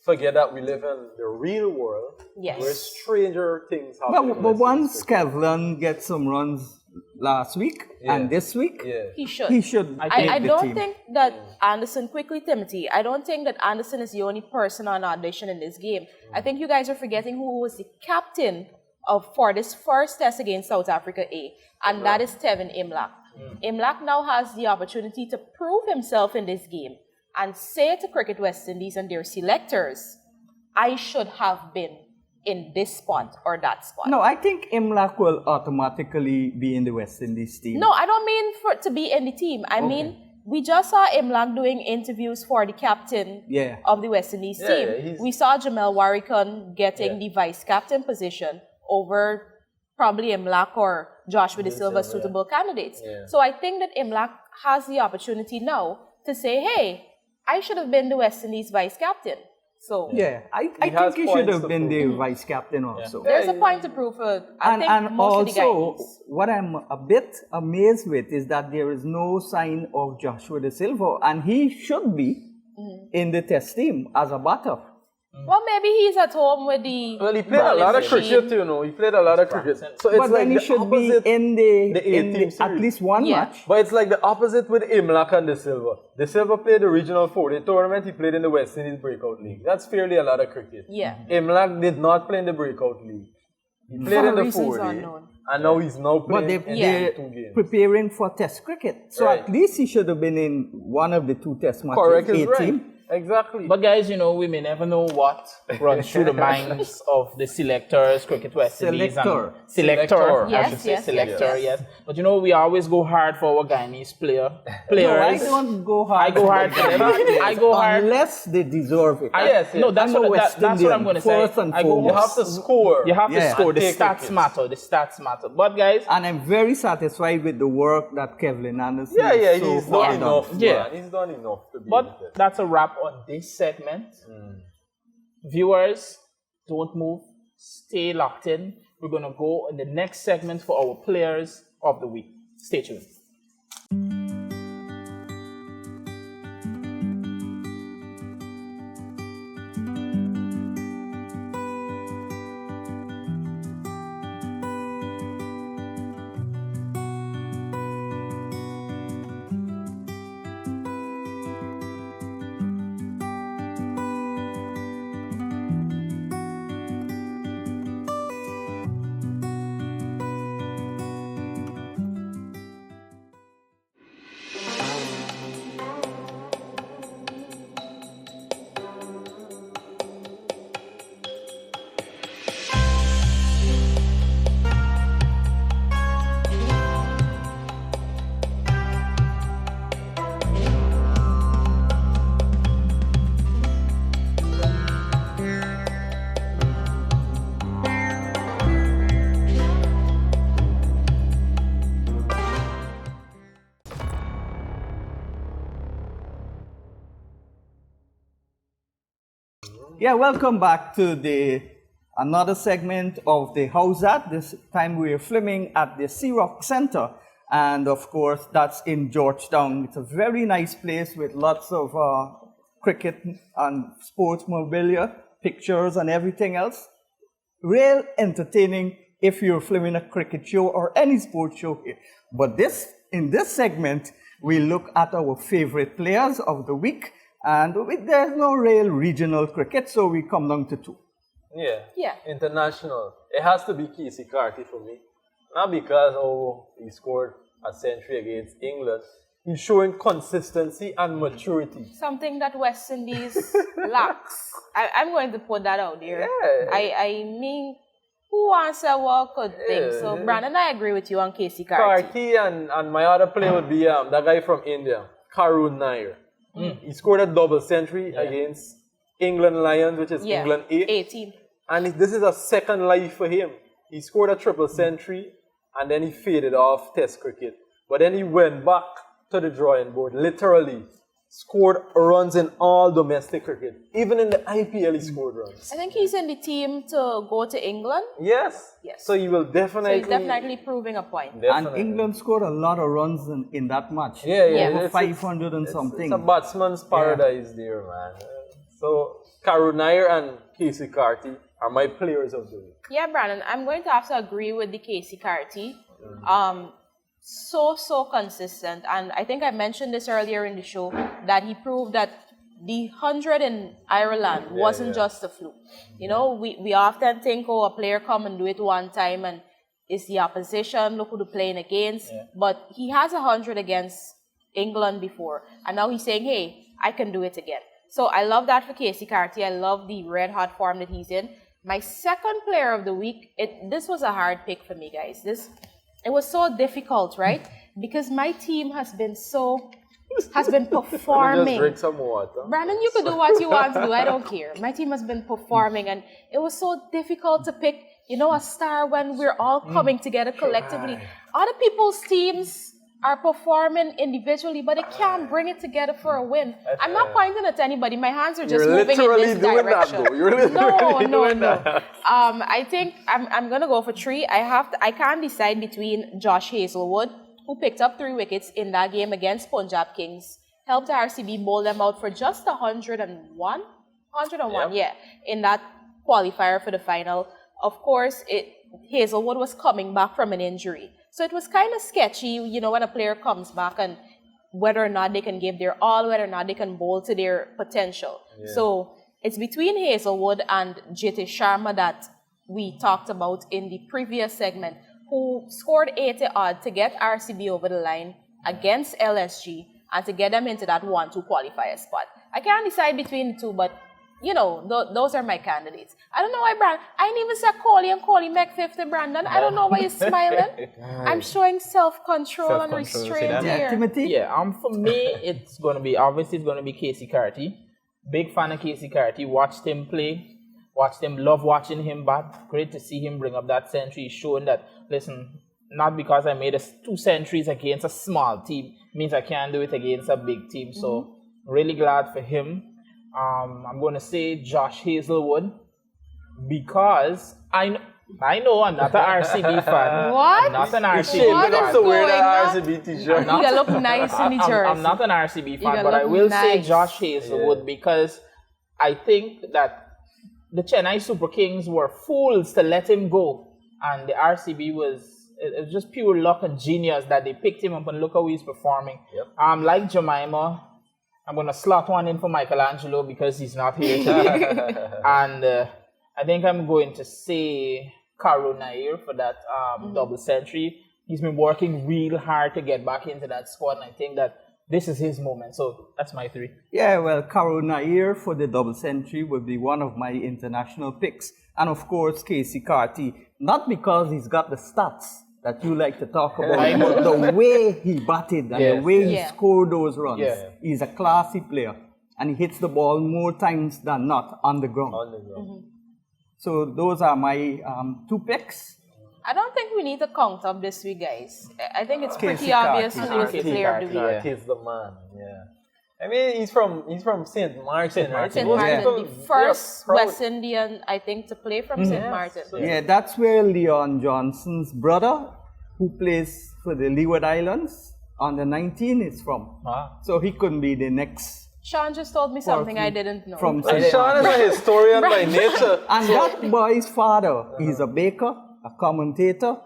forget that we live in the real world Yes. where stranger things happen. But once Kevlin gets some runs last week and this week, He should. he should I take the don't team. think that Anderson, quickly, Timothy, I don't think that Anderson is the only person on audition in this game. I think you guys are forgetting who was the captain for this first test against South Africa A, and that is Tevin Imlach. Imlach now has the opportunity to prove himself in this game and say to Cricket West Indies and their selectors, I should have been in this spot or that spot. No, I think Imlach will automatically be in the West Indies team. No, I don't mean for it to be in the team. I mean, we just saw Imlach doing interviews for the captain Yeah. of the West Indies Yeah, team. yeah, he's- We saw Jamel Warrican getting the vice captain position over probably Imlach or Joshua De Silva suitable candidates. So I think that Imlach has the opportunity now to say, hey, I should have been the West Indies vice captain. So Yeah, I He think has he should points have to been prove. the vice captain also. there's a point to prove for, I think, And most of the also, guys. what I'm a bit amazed with is that there is no sign of Joshua De Silva, and he should be in the test team as a batter. Well, maybe he's at home with the. Well, he played a lot of cricket, you know. He played a lot of cricket. So it's But like then he the should be opposite. in A-team at series. least one Yeah. match. But it's like the opposite with Imlak and De Silva. De Silva played the Regional 4-Day tournament. He played in the West Indies Breakout League. That's fairly a lot of cricket. Yeah. Imlak did not play in the Breakout League. He played For in the reasons 4-Day. unknown. And now he's now But playing in they're 2 games. preparing for Test cricket. So Right. at least he should have been in one of the 2 Test matches. Correct is 18. right. Exactly. But guys, you know, we may never know what runs through the minds of the selectors, Cricket West Indies. Selector. Selector. I Yes, should say yes, selector, yes. yes. But you know, we always go hard for our Guyanese players. No, I don't go hard. I go hard for them. I go hard. Unless they deserve it. Yes, No, that's I'm a what, West that's what I'm Indian, going to say. first and I go foremost. you have to score. You have to Yeah. score. The Take stats wickets. matter. The stats matter. But guys, And I'm very satisfied with the work that Kevlin Anderson Yeah, has he's so far done enough. Yeah. Man. He's done enough to be but with it. that's a wrap on this segment. Viewers, don't move. Stay locked in. We're going to go in the next segment for our players of the week. Stay tuned. Yeah, welcome back to another segment of the Howzat. This time we're filming at the Sea Rock Center. And of course, that's in Georgetown. It's a very nice place with lots of cricket and sports memorabilia, pictures and everything else. Real entertaining if you're filming a cricket show or any sports show here. But in this segment, we look at our favorite players of the week. And there's no real regional cricket, so we come down to 2. Yeah. Yeah. International. It has to be Casey Carty for me. Not because, he scored a century against England. He's showing consistency and maturity. Something that West Indies lacks. I'm going to put that out there. Yeah. I mean, who wants a what could think? So, Brandon, I agree with you on Casey Carty. Carty and my other player would be that guy from India, Karun Nair. He scored a double century against England Lions, which is England 18. And this is a second life for him. He scored a triple century and then he faded off Test cricket. But then he went back to the drawing board, literally scored runs in all domestic cricket. Even in the IPL, he scored runs. I think he's in the team to go to England. Yes. Yes. So he will definitely. So he's definitely proving a point. And Definitely. England scored a lot of runs in that match. Yeah. Yeah. Over 500 and something. It's a batsman's paradise there, man. So Karun Nair and Casey Carty are my players of the week. Yeah, Brandon, I'm going to have to agree with the Casey Carty. So consistent. And I think I mentioned this earlier in the show that he proved that the 100 in Ireland wasn't just a fluke. You know, we often think, a player come and do it one time and it's the opposition, look who they're playing against. Yeah. But he has 100 against England before. And now he's saying, hey, I can do it again. So I love that for Casey Carty. I love the red hot form that he's in. My second player of the week, this was a hard pick for me, guys. It was so difficult, right? Because my team has been performing. Just drink some water. Brandon, you could do what you want to do. I don't care. My team has been performing, and it was so difficult to pick, a star when we're all coming together collectively. Other people's teams are performing individually, but they can't bring it together for a win. I'm not pointing at anybody. My hands are just moving in this direction. No. I think I'm gonna go for 3. I can't decide between Josh Hazelwood, who picked up 3 wickets in that game against Punjab Kings, helped RCB bowl them out for just 101 101, yeah. In that qualifier for the final, of course, Hazelwood was coming back from an injury. So it was kind of sketchy, you know, when a player comes back and whether or not they can give their all, whether or not they can bowl to their potential. Yeah. So it's between Hazelwood and JT Sharma that we talked about in the previous segment, who scored 80 odd to get RCB over the line against LSG and to get them into that 1-2 qualifier spot. I can't decide between the two, but you know, those are my candidates. I don't know why Brandon. I didn't even say Coley and Coley make 50, Brandon. I don't know why you're smiling. I'm showing self-control and restraint here. Timothy? Yeah, for me, it's going to be Casey Carty. Big fan of Casey Carty. Watched him play. Love watching him bat. Great to see him bring up that century. He's showing that, listen, not because I made 2 centuries against a small team means I can't do it against a big team. So, really glad for him. I'm going to say Josh Hazelwood because I know I'm not an RCB fan. What? I'm not an RCB Shaping fan. up to wear the RCB t-shirt. You look nice in the jersey. I'm not an RCB fan, but I will say Josh Hazelwood because I think that the Chennai Super Kings were fools to let him go. And the RCB was just pure luck and genius that they picked him up and look how he's performing. Yep. Like Jemima, I'm going to slot one in for Michelangelo because he's not here today. And I think I'm going to say Karo Nair for that double century. He's been working real hard to get back into that squad, and I think that this is his moment. So that's my 3. Yeah, well, Karo Nair for the double century would be one of my international picks. And of course, Casey Carty, not because he's got the stats that you like to talk about, but the way he batted and the way he scored those runs. Yeah. He's a classy player, and he hits the ball more times than not on the ground. So those are my 2 picks. I don't think we need to count up this week, guys. I think it's pretty obvious who is the player of the week. He's the man, I mean, he's from St. Martin, right? St. Martin, the first West Indian, I think, to play from St. Martin. Yeah, that's where Leon Johnson's brother, who plays for the Leeward Islands, under 19 is from. So he couldn't be the next. Sean just told me something I didn't know. Sean is a historian by nature. And that boy's father is a baker, a commentator.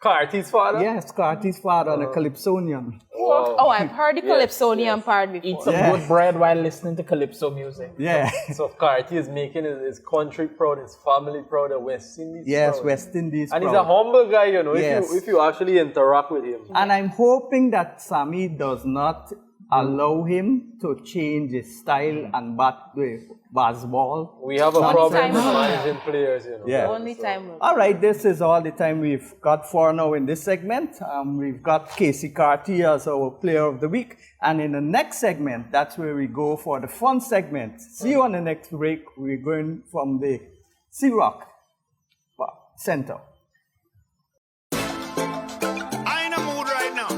Carty's father? Yes, Carty's father and a Calypsonian. Wow. Oh, I've heard the Calypsonian part before. Eat some good bread while listening to Calypso music. Yeah. So Carty is making his country proud, his family proud, the West Indies proud. West Indies and proud. He's a humble guy, you know, if you actually interact with him. And I'm hoping that Sammy does not allow him to change his style and bat the baseball. We have a problem with managing players, you know. Yeah. Only time will. All right, this is all the time we've got for now in this segment. We've got Casey Carty as our player of the week. And in the next segment, that's where we go for the fun segment. See you on the next break. We're going from the C-Rock Center. I in a mood right now.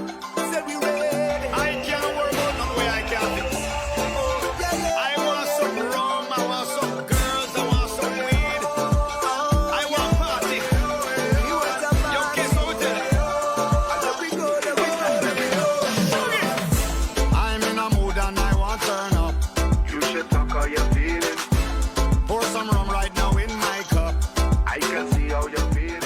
Said we ready. I can't worry about no way I can't fix. I want some rum, I want some girls, I want some weed. I want party. Yo, guess what we tell I'm in a mood and I want turn up. You should talk how you're feeling. Pour some rum right now in my cup. I can see how you're feeling.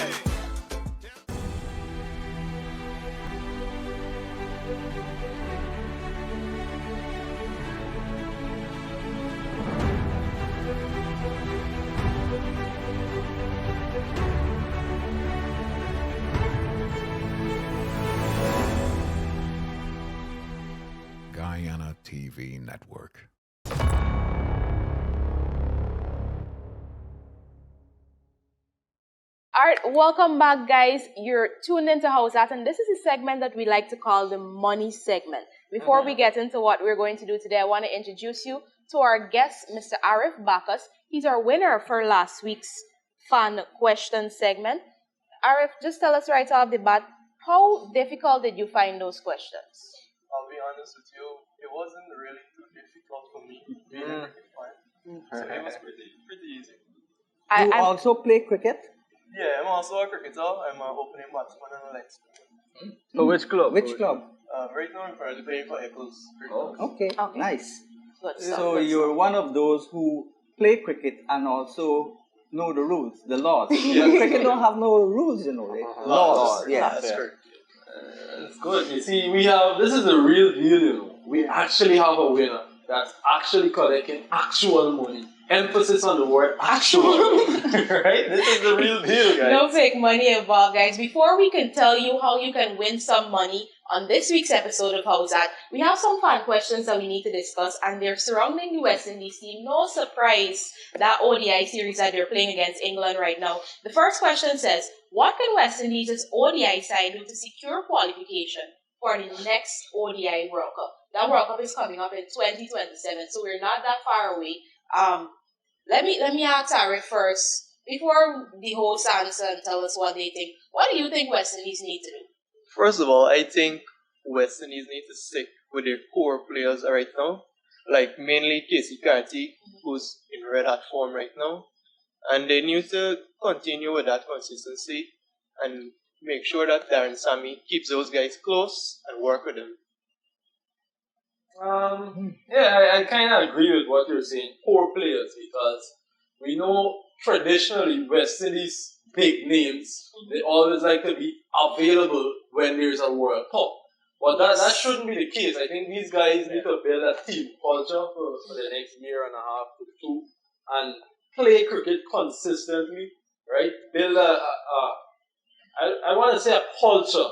Guyana TV Network. All right, welcome back, guys. You're tuned into Howzat, and this is a segment that we like to call the money segment. Before we get into what we're going to do today, I want to introduce you to our guest, Mr. Arif Bakas. He's our winner for last week's fan question segment. Arif, just tell us right off the bat, how difficult did you find those questions? I'll be honest with you, it wasn't really too difficult for me being a cricket fan. So it was pretty easy. You also play cricket? Yeah, I'm also a cricketer. I'm an opening batsman and a leg spinner. So which club? Which club? Right now I'm currently playing for Eccles. Okay, nice. Good stuff. So you're one of those who play cricket and also know the rules, the laws. Cricket don't have no rules, you know. Laws, yeah. That's correct. It's good. You see, this is the real deal, you know. We actually have a winner that's actually collecting actual money. Emphasis on the word actual. Right? This is the real deal, guys. No fake money involved, guys. Before we can tell you how you can win some money on this week's episode of Howzat, we have some fun questions that we need to discuss, and they're surrounding the West Indies team. No surprise that ODI series that they're playing against England right now. The first question says, what can West Indies' ODI side do to secure qualification for the next ODI World Cup? That World Cup is coming up in 2027, so we're not that far away. Let me ask Arif first, before the host answer and tell us what they think. What do you think West Indies need to do? First of all, I think West Indies need to stick with their core players right now, like mainly Casey Carty, who's in red hot form right now, and they need to continue with that consistency and make sure that Darren Sammy keeps those guys close and work with them. I kind of agree with what you're saying. Core players, because we know traditionally West Indies big names, they always like to be available when there's a World Cup. But that shouldn't be the case. I think these guys need to build a team culture for the next year and a half to two and play cricket consistently, right? Build I want to say a culture,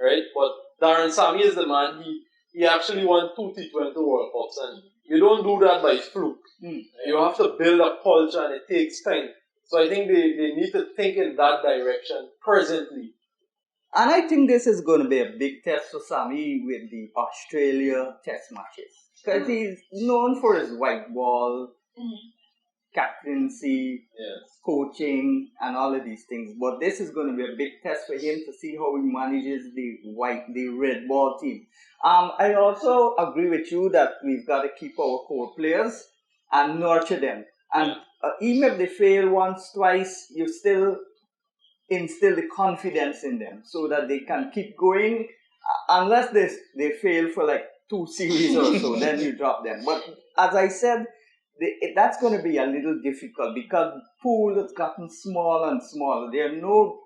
right? But Darren Sammy is the man. He actually won 2 T20 World Cups, and you don't do that by fluke. You have to build a culture, and it takes time. So I think they need to think in that direction presently. And I think this is going to be a big test for Sammy with the Australia test matches. Because he's known for his white ball, captaincy, coaching, and all of these things. But this is going to be a big test for him to see how he manages the red ball team. I also agree with you that we've got to keep our core players and nurture them. And even if they fail once, twice, you still instill the confidence in them so that they can keep going. Unless they fail for like 2 series or so, then you drop them. But as I said, that's going to be a little difficult because the pool has gotten smaller and smaller. There are no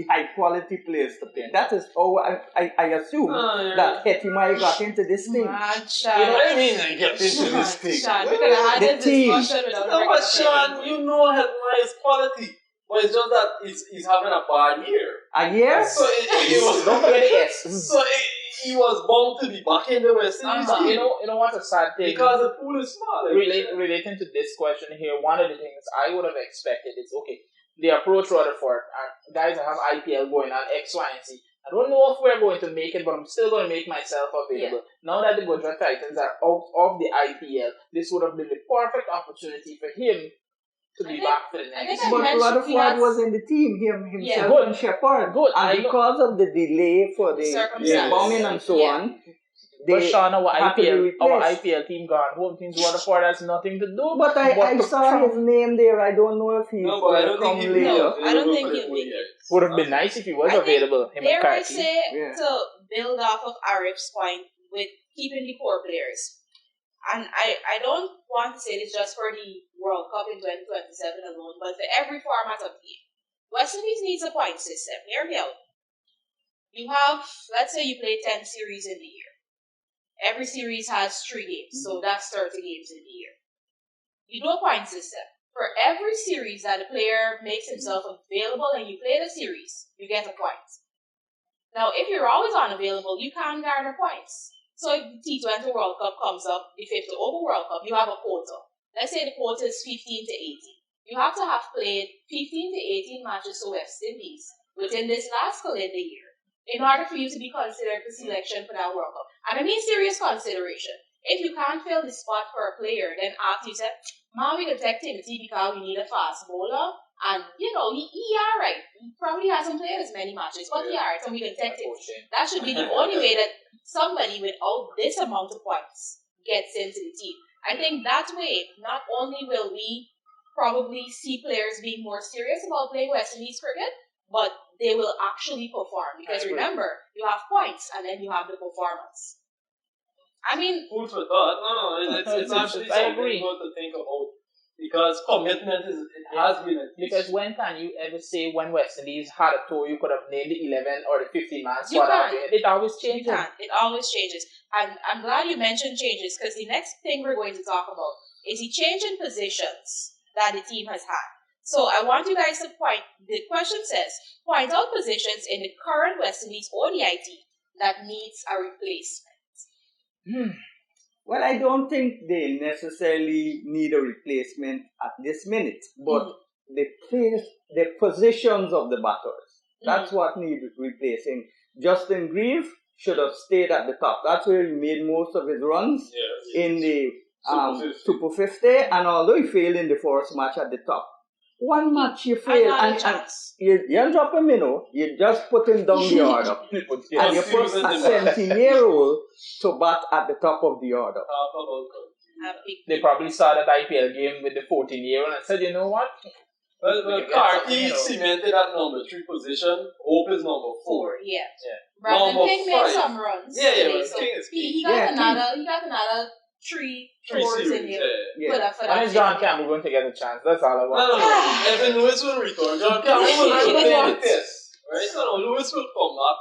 high quality players to play. That is how I assume that Hetimai got into this thing. I mean, I get into this thing. Sean, we could have had this discussion without No, but Sean, you know Hetimai's quality. But it's just that he's having a bad year. A year? So Don't forget the S. So he was bound to be back in the West Indies team. You know what's a sad thing? Because the pool is small. Relating to this question here, one of the things I would have expected is, okay, they approach Rutherford, and guys, I have IPL going on, X, Y, and Z. I don't know if we're going to make it, but I'm still going to make myself available. Now that the Gujarat Titans are out of the IPL, this would have been the perfect opportunity for him to be back for the next. But Rutherford was in the team, himself and Shepard. Good. And because of the delay for the bombing and so on, but Sean, our had to be IPL team gone home. Things Rutherford has nothing to do. But I saw his name there. I don't know if he's but I don't come think later. I don't think he'll be. Would have been nice if he was available. Dare I say, to build off of Arif's point with keeping the core players. And I don't want to say this just for the World Cup in 2027 alone, but for every format of the game. West Indies needs a point system. Hear me out. You have, let's say you play 10 series in the year. Every series has 3 games, so that's 30 games in the year. You do a point system. For every series that a player makes himself available and you play the series, you get a point. Now, if you're always unavailable, you can't garner points. So if the T20 World Cup comes up, the 50 over World Cup, you have a quota. Let's say the quota is 15 to 18. You have to have played 15 to 18 matches for West Indies within this last calendar year in order for you to be considered for selection for that World Cup. And I mean serious consideration. If you can't fill the spot for a player, then after you say, man, we can take Timothy because we need a fast bowler. And, he alright. He probably hasn't played as many matches, but he alright, so we can take him. That should be the only way that somebody without this amount of points gets into the team. I think that way, not only will we probably see players being more serious about playing West Indies cricket, but they will actually perform. Because remember, you have points and then you have the performance. I mean, food for thought. No, it's actually I something agree. good to think about. because commitment has been a Because when can you ever say when West Indies had a tour, you could have named the 11 or the 15-man You squad? can't. It always You changes. can't. It always changes. And I'm glad you mentioned changes because the next thing we're going to talk about is the change in positions that the team has had. So I want you guys to the question says, point out positions in the current West Indies ODI team that needs a replacement. Well, I don't think they necessarily need a replacement at this minute, but the positions of the batters, that's what needs replacing. Justin Grieve should have stayed at the top. That's where he made most of his runs in the Super 50, and although he failed in the first match at the top, one match you fail and you don't drop him, you just put him down the order. And you put a 17-year-old to bat at the top of the order. They probably saw that IPL game with the 14-year-old and said, you know what? Well, Carty cemented at number 3 position. Hope is number 4. Yeah. Brandon Number King made 5. some runs. Yeah, today, but so King is he king. got another 3 tours in him for that. When is John Campbell going to get a chance? That's all I want. No. Evan Lewis will return. John Campbell will play the test. Right? So Lewis will come back.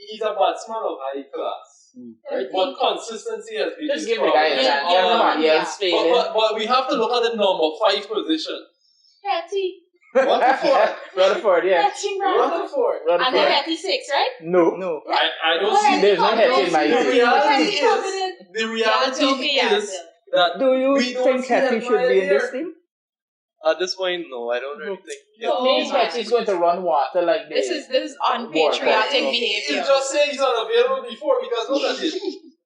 He's a batsman of high class. Right? But consistency has been Just his give the guy a problem. chance. Everybody else failing. But we have to look at the number 5 position. Hetty. Rutherford, yeah. Hetty Rutherford. And then Hetty 6, right? No. I don't see There's no Hetty in my team. The reality is that Do you think Hetty should be in this team? At this point, no, I don't really think. No. Means Hetty's going to run water like this. This is unpatriotic you behavior. just say he's unavailable before because look at it.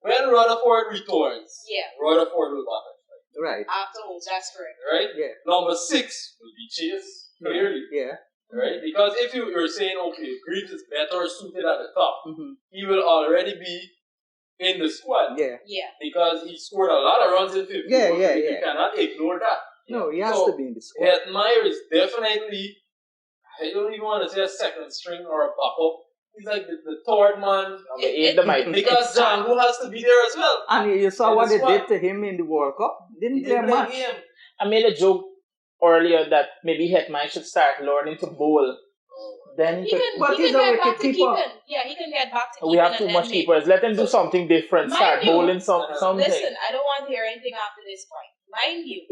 When Rutherford returns, Rutherford will bat. Right. Afterwards, that's correct. Right? Yeah. Number 6 will be Chase, clearly. Yeah. Right? Because if you're saying, okay, Greaves is better suited at the top, he will already be in the squad. Yeah. Because he scored a lot of runs in 50. You cannot ignore that. No, he has to be in the squad. Hetmeyer is definitely, I don't even want to say a second string or a backup. He's like the third man. Because Django has to be there as well. And you saw what they did to him in the World Cup? Didn't play much. I made a joke earlier that maybe Hetman should start learning to bowl. Then he can get back to keeping. Yeah, he can get back to keeping. We have too much keepers. Let him do something different. Start bowling something. Listen, I don't want to hear anything after this point. Mind you,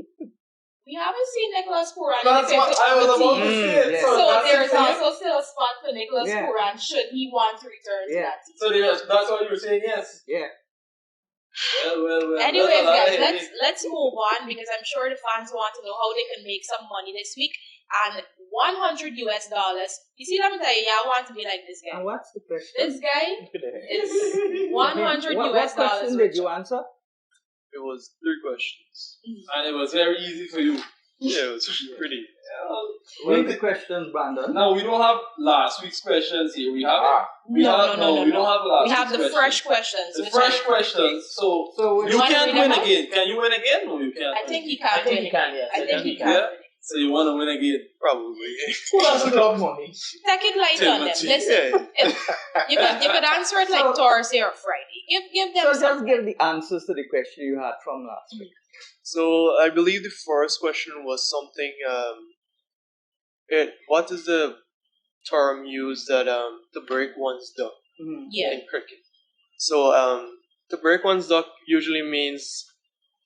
we haven't seen Nicholas Puran. That's what I was about to say. So there's also still a spot for Nicholas Puran should he want to return to that team. So that's why you were saying yes. Yeah. Well. Anyways, guys, let's move on because I'm sure the fans want to know how they can make some money this week. And $100 US. You see, let me tell you, y'all want to be like this guy. And what's the question? This guy is $100 US. What question did you answer? It was 3 questions. And it was very easy for you. Yeah, it was pretty. Read the questions, Brandon. No, we don't have last week's questions here. We have we don't have last we have week's the fresh questions. The fresh questions. So you can't win again. Can you win again? No, you can't. I think he can. I think he can, yes. I think he can. So you want to win again? Probably. Who doesn't love money? Take it light on them. Listen, you could answer it like Thursday or Friday. Give them So just give the answers to the question you had from last week. So I believe the first question was something. What is the term used that to break one's duck in cricket? So to break one's duck usually means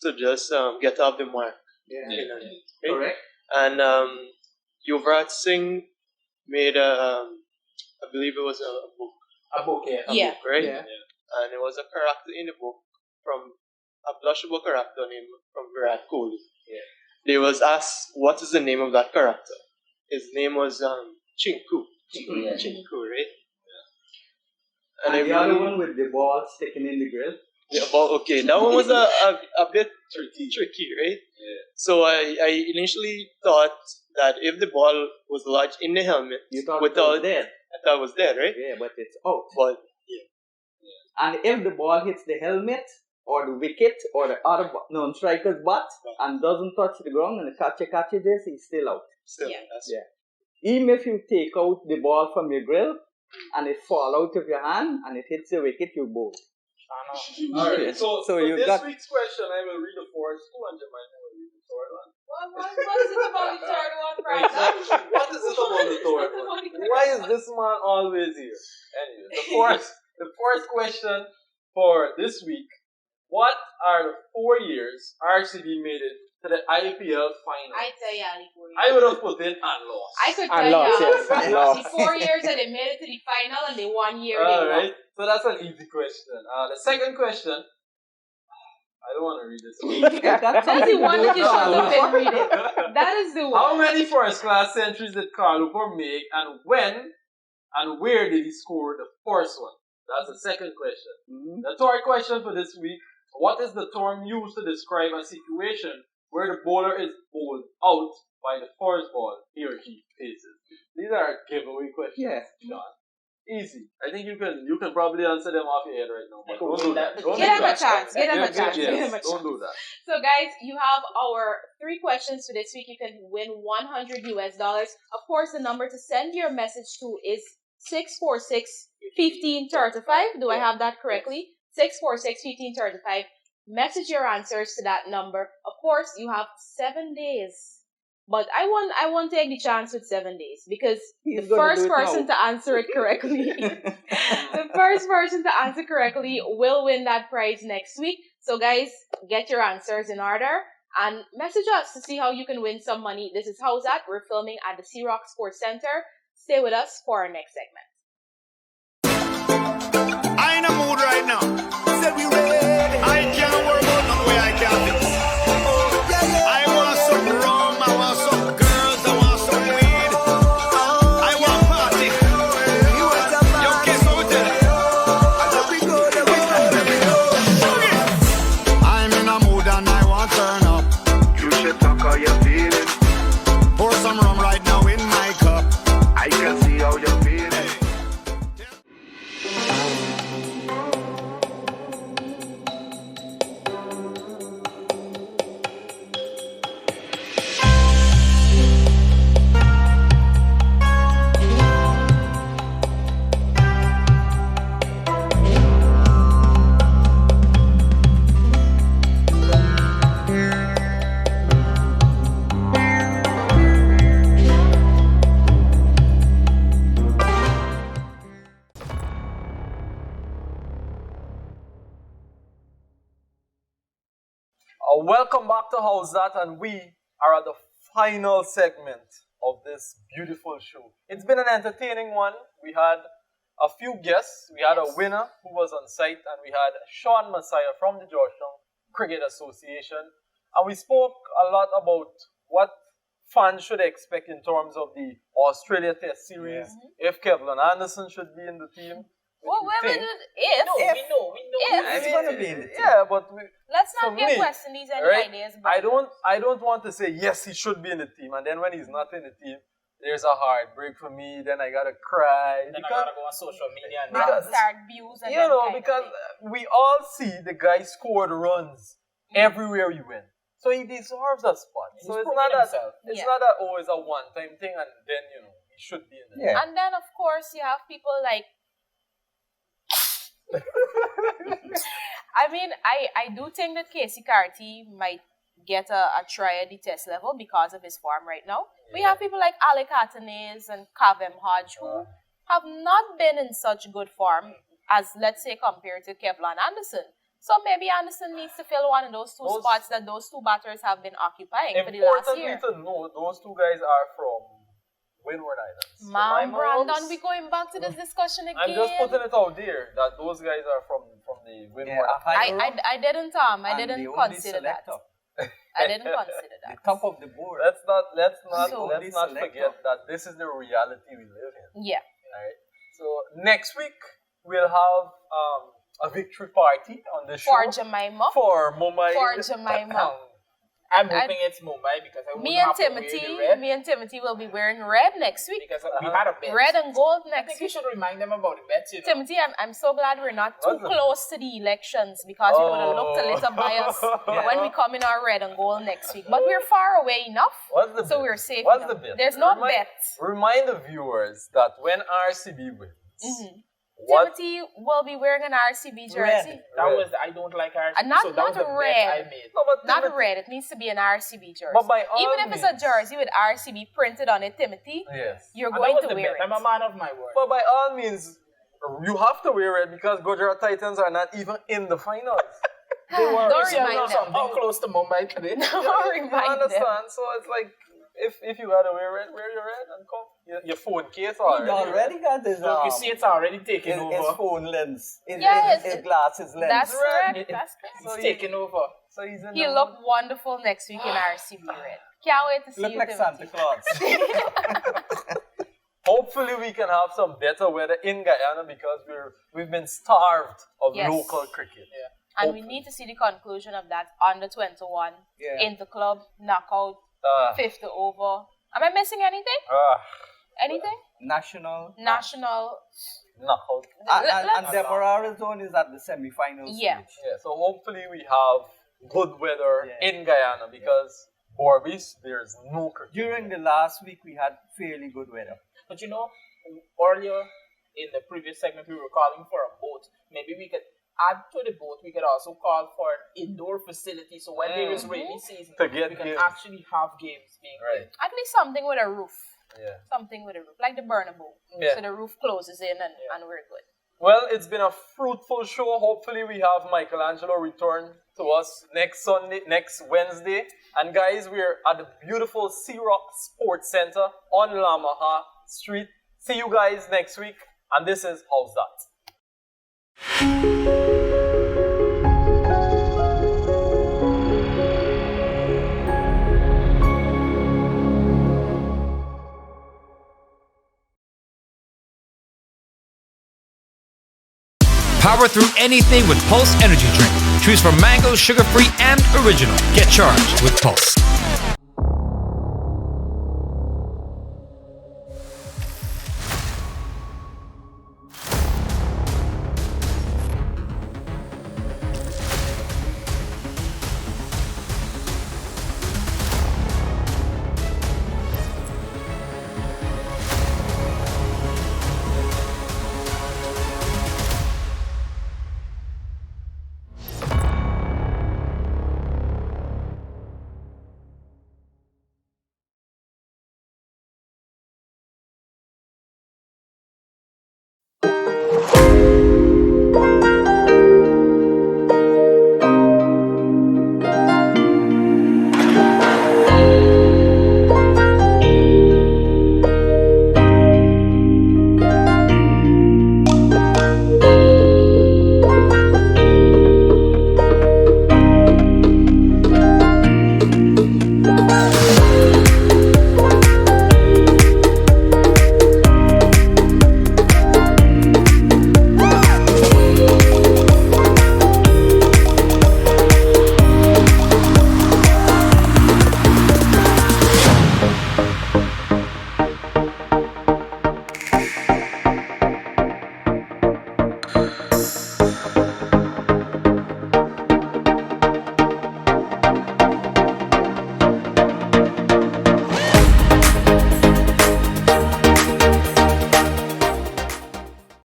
to just get off the mark. Correct. And Yuvraj Singh made I believe it was a book. A book, yeah. Book, right? Yeah. And it was a character in the book from a blushable character named from Virat Kohli. Yeah. They was asked what is the name of that character. His name was Chinku. Chinku, right? Yeah. And the other one with the ball sticking in the grill. Yeah, okay, that one was a bit tricky, right? Yeah. So I initially thought that if the ball was lodged in the helmet, you thought it was dead. I thought it was dead, right? Yeah, but it's out. But and if the ball hits the helmet or the wicket or the other non-striker's bat and doesn't touch the ground and the catcher catches this, he's still out. Even if you take out the ball from your grill and it fall out of your hand and it hits the wicket, you bowl. Alright, so you this got week's question, I will read the first two and Jemima will read the third one? What is it about the third one, Brandon? What is it about the third one? Why is this man always here? Anyway, the first question for this week. What are the 4 years RCB made it to the IPL final? I tell you, Ali, 4 years. I would have put in and lost. I could And tell lost, you, yes, and lost. the 4 years that they made it to the final and the 1 year they All won. right, so that's an easy question. The second question, I don't want to read this one. That's the one that you should have been reading. That is the one. How many first-class centuries did Carl Hooper make, and when and where did he score the first one? That's the second question. Mhm. The third question for this week, what is the term used to describe a situation where the bowler is bowled out by the first ball he or she faces? These are giveaway questions, Yeah. Sean. Easy. I think you can probably answer them off your head right now, but don't do that. Don't Give do them a that. chance. Give them a chance. Yes, Give them a chance. don't do that. So, guys, you have our 3 questions for this week. You can win $100 US. Of course, the number to send your message to is 646-1535. Do I have that correctly? 646-1535. Message your answers to that number. Of course, you have 7 days. But I won't take the chance with 7 days because He's the gonna first do it person now. to answer it correctly, the first person to answer correctly will win that prize next week. So guys, get your answers in order and message us to see how you can win some money. This is Howzat. We're filming at the Sea Rock Sports Center. Stay with us for our next segment. I in a mood right now. Said we ready. I can't worry about no way I can't fix. I want some rum, I want some girls, I want some weed. I want party. Yo, kiss over there. I'm in a mood and I want turn up. You should talk how you're feeling. Pour some rum right now in my cup. I can see how you're feeling. Welcome back to Howzat, and we are at the final segment of this beautiful show. It's been an entertaining one. We had a few guests. We had a winner who was on site, and we had Sean Messiah from the Georgetown Cricket Association. And we spoke a lot about what fans should expect in terms of the Australia Test Series, if Kevlin Anderson should be in the team. Well, we think. if. No, we know. If. He's gonna be in the team. Yeah, but Let's for not give me, West Indies any right, ideas. But I don't want to say yes, he should be in the team, and then when he's not in the team, there's a heartbreak for me. Then I gotta cry Then I because gotta go on social media and because- start views and you them know kind of because thing. we all see the guy scored runs everywhere he went, so he deserves a spot. He's So it's proven not that himself. Yeah. it's not that always a one-time thing, and then he should be in the Yeah. And then, of course, you have people like. I mean, I do think that Casey Carty might get a try at the test level because of his form right now. We have people like Alec Atanez and Kavem Hodge who have not been in such good form as, let's say, compared to Kevlin Anderson. So maybe Anderson needs to fill one of those two spots that those two batters have been occupying for the last Importantly year. to know, those two guys are from Windward Islands. Man, My Brandon, moms- we going back to this discussion again. I'm just putting it out there that those guys are from the Windward. I didn't and the didn't only consider that. selector. I didn't consider The that. top of the board. Let's not So- forget that this is the reality we live in. Yeah. Alright. So next week we'll have a victory party on the show For Jemima. for Mumbai. For Jemima. I'm hoping it's Mumbai because I Me wouldn't and have to wear the Timothy, red me and Timothy will be wearing red next week. because we had a bet. Red and gold I next think you week. should remind them about the bet. You know? Timothy, I'm so glad we're not too What's the- close to the elections because we would have looked a little biased when we come in our red and gold next week. But we're far away enough, What's the so bet? we're safe What's enough. the bet? There's no Remind- bet. Remind the viewers that when RCB wins, What? Timothy will be wearing an RCB jersey. Red. That Red. was I don't like RCB. Not- so that was not the red. bet I made. No, but Not Timothy- red. It needs to be an RCB jersey. But by all Even if it's a means- jersey with RCB printed on it, Timothy, Yes. you're And going that was to the wear bet. it. I'm a man of my word. But by all means, you have to wear it because Gujarat Titans are not even in the finals. They were. Don't You remind know them. how close to Mumbai today. Don't You remind them. understand? So it's like, if you gotta wear it, wear your red and come. Your phone case He already. already got his, Look, you see it's already taken his over. phone lens. Yes, His glasses lens. That's red. correct. That's correct. It's So taken over. So he's in He'll the look wonderful next week in RCB red. Can't wait to see Look you, like Timothy. Santa Claus. Hopefully we can have some better weather in Guyana because we've been starved of Yes. local cricket. And we need to see the conclusion of that under 21 Yeah. in the club knockout, Uh, fifth over. Am I missing anything? Anything? National. National. knockout. And Demerara Zone is at the semi-final Yeah. stage. Yeah, so hopefully we have good weather Yeah. in Guyana because Borbis, there's no cricket. During the last week, we had fairly good weather. But you know, earlier in the previous segment, we were calling for a boat. Maybe we could add to the boat. We could also call for an indoor facility. So when there is rainy season, To get we can games. actually have games being played. At least something with a roof. Yeah. Something with a roof. Like the Burnable. Yeah. So the roof closes in and we're good. Well, it's been a fruitful show. Hopefully we have Michelangelo return to us next Wednesday. And guys, we're at the beautiful Sea Rock Sports Center on Lamaha Street. See you guys next week. And this is Howzat. Power through anything with Pulse Energy Drink. Choose from mango, sugar-free, and original. Get charged with Pulse.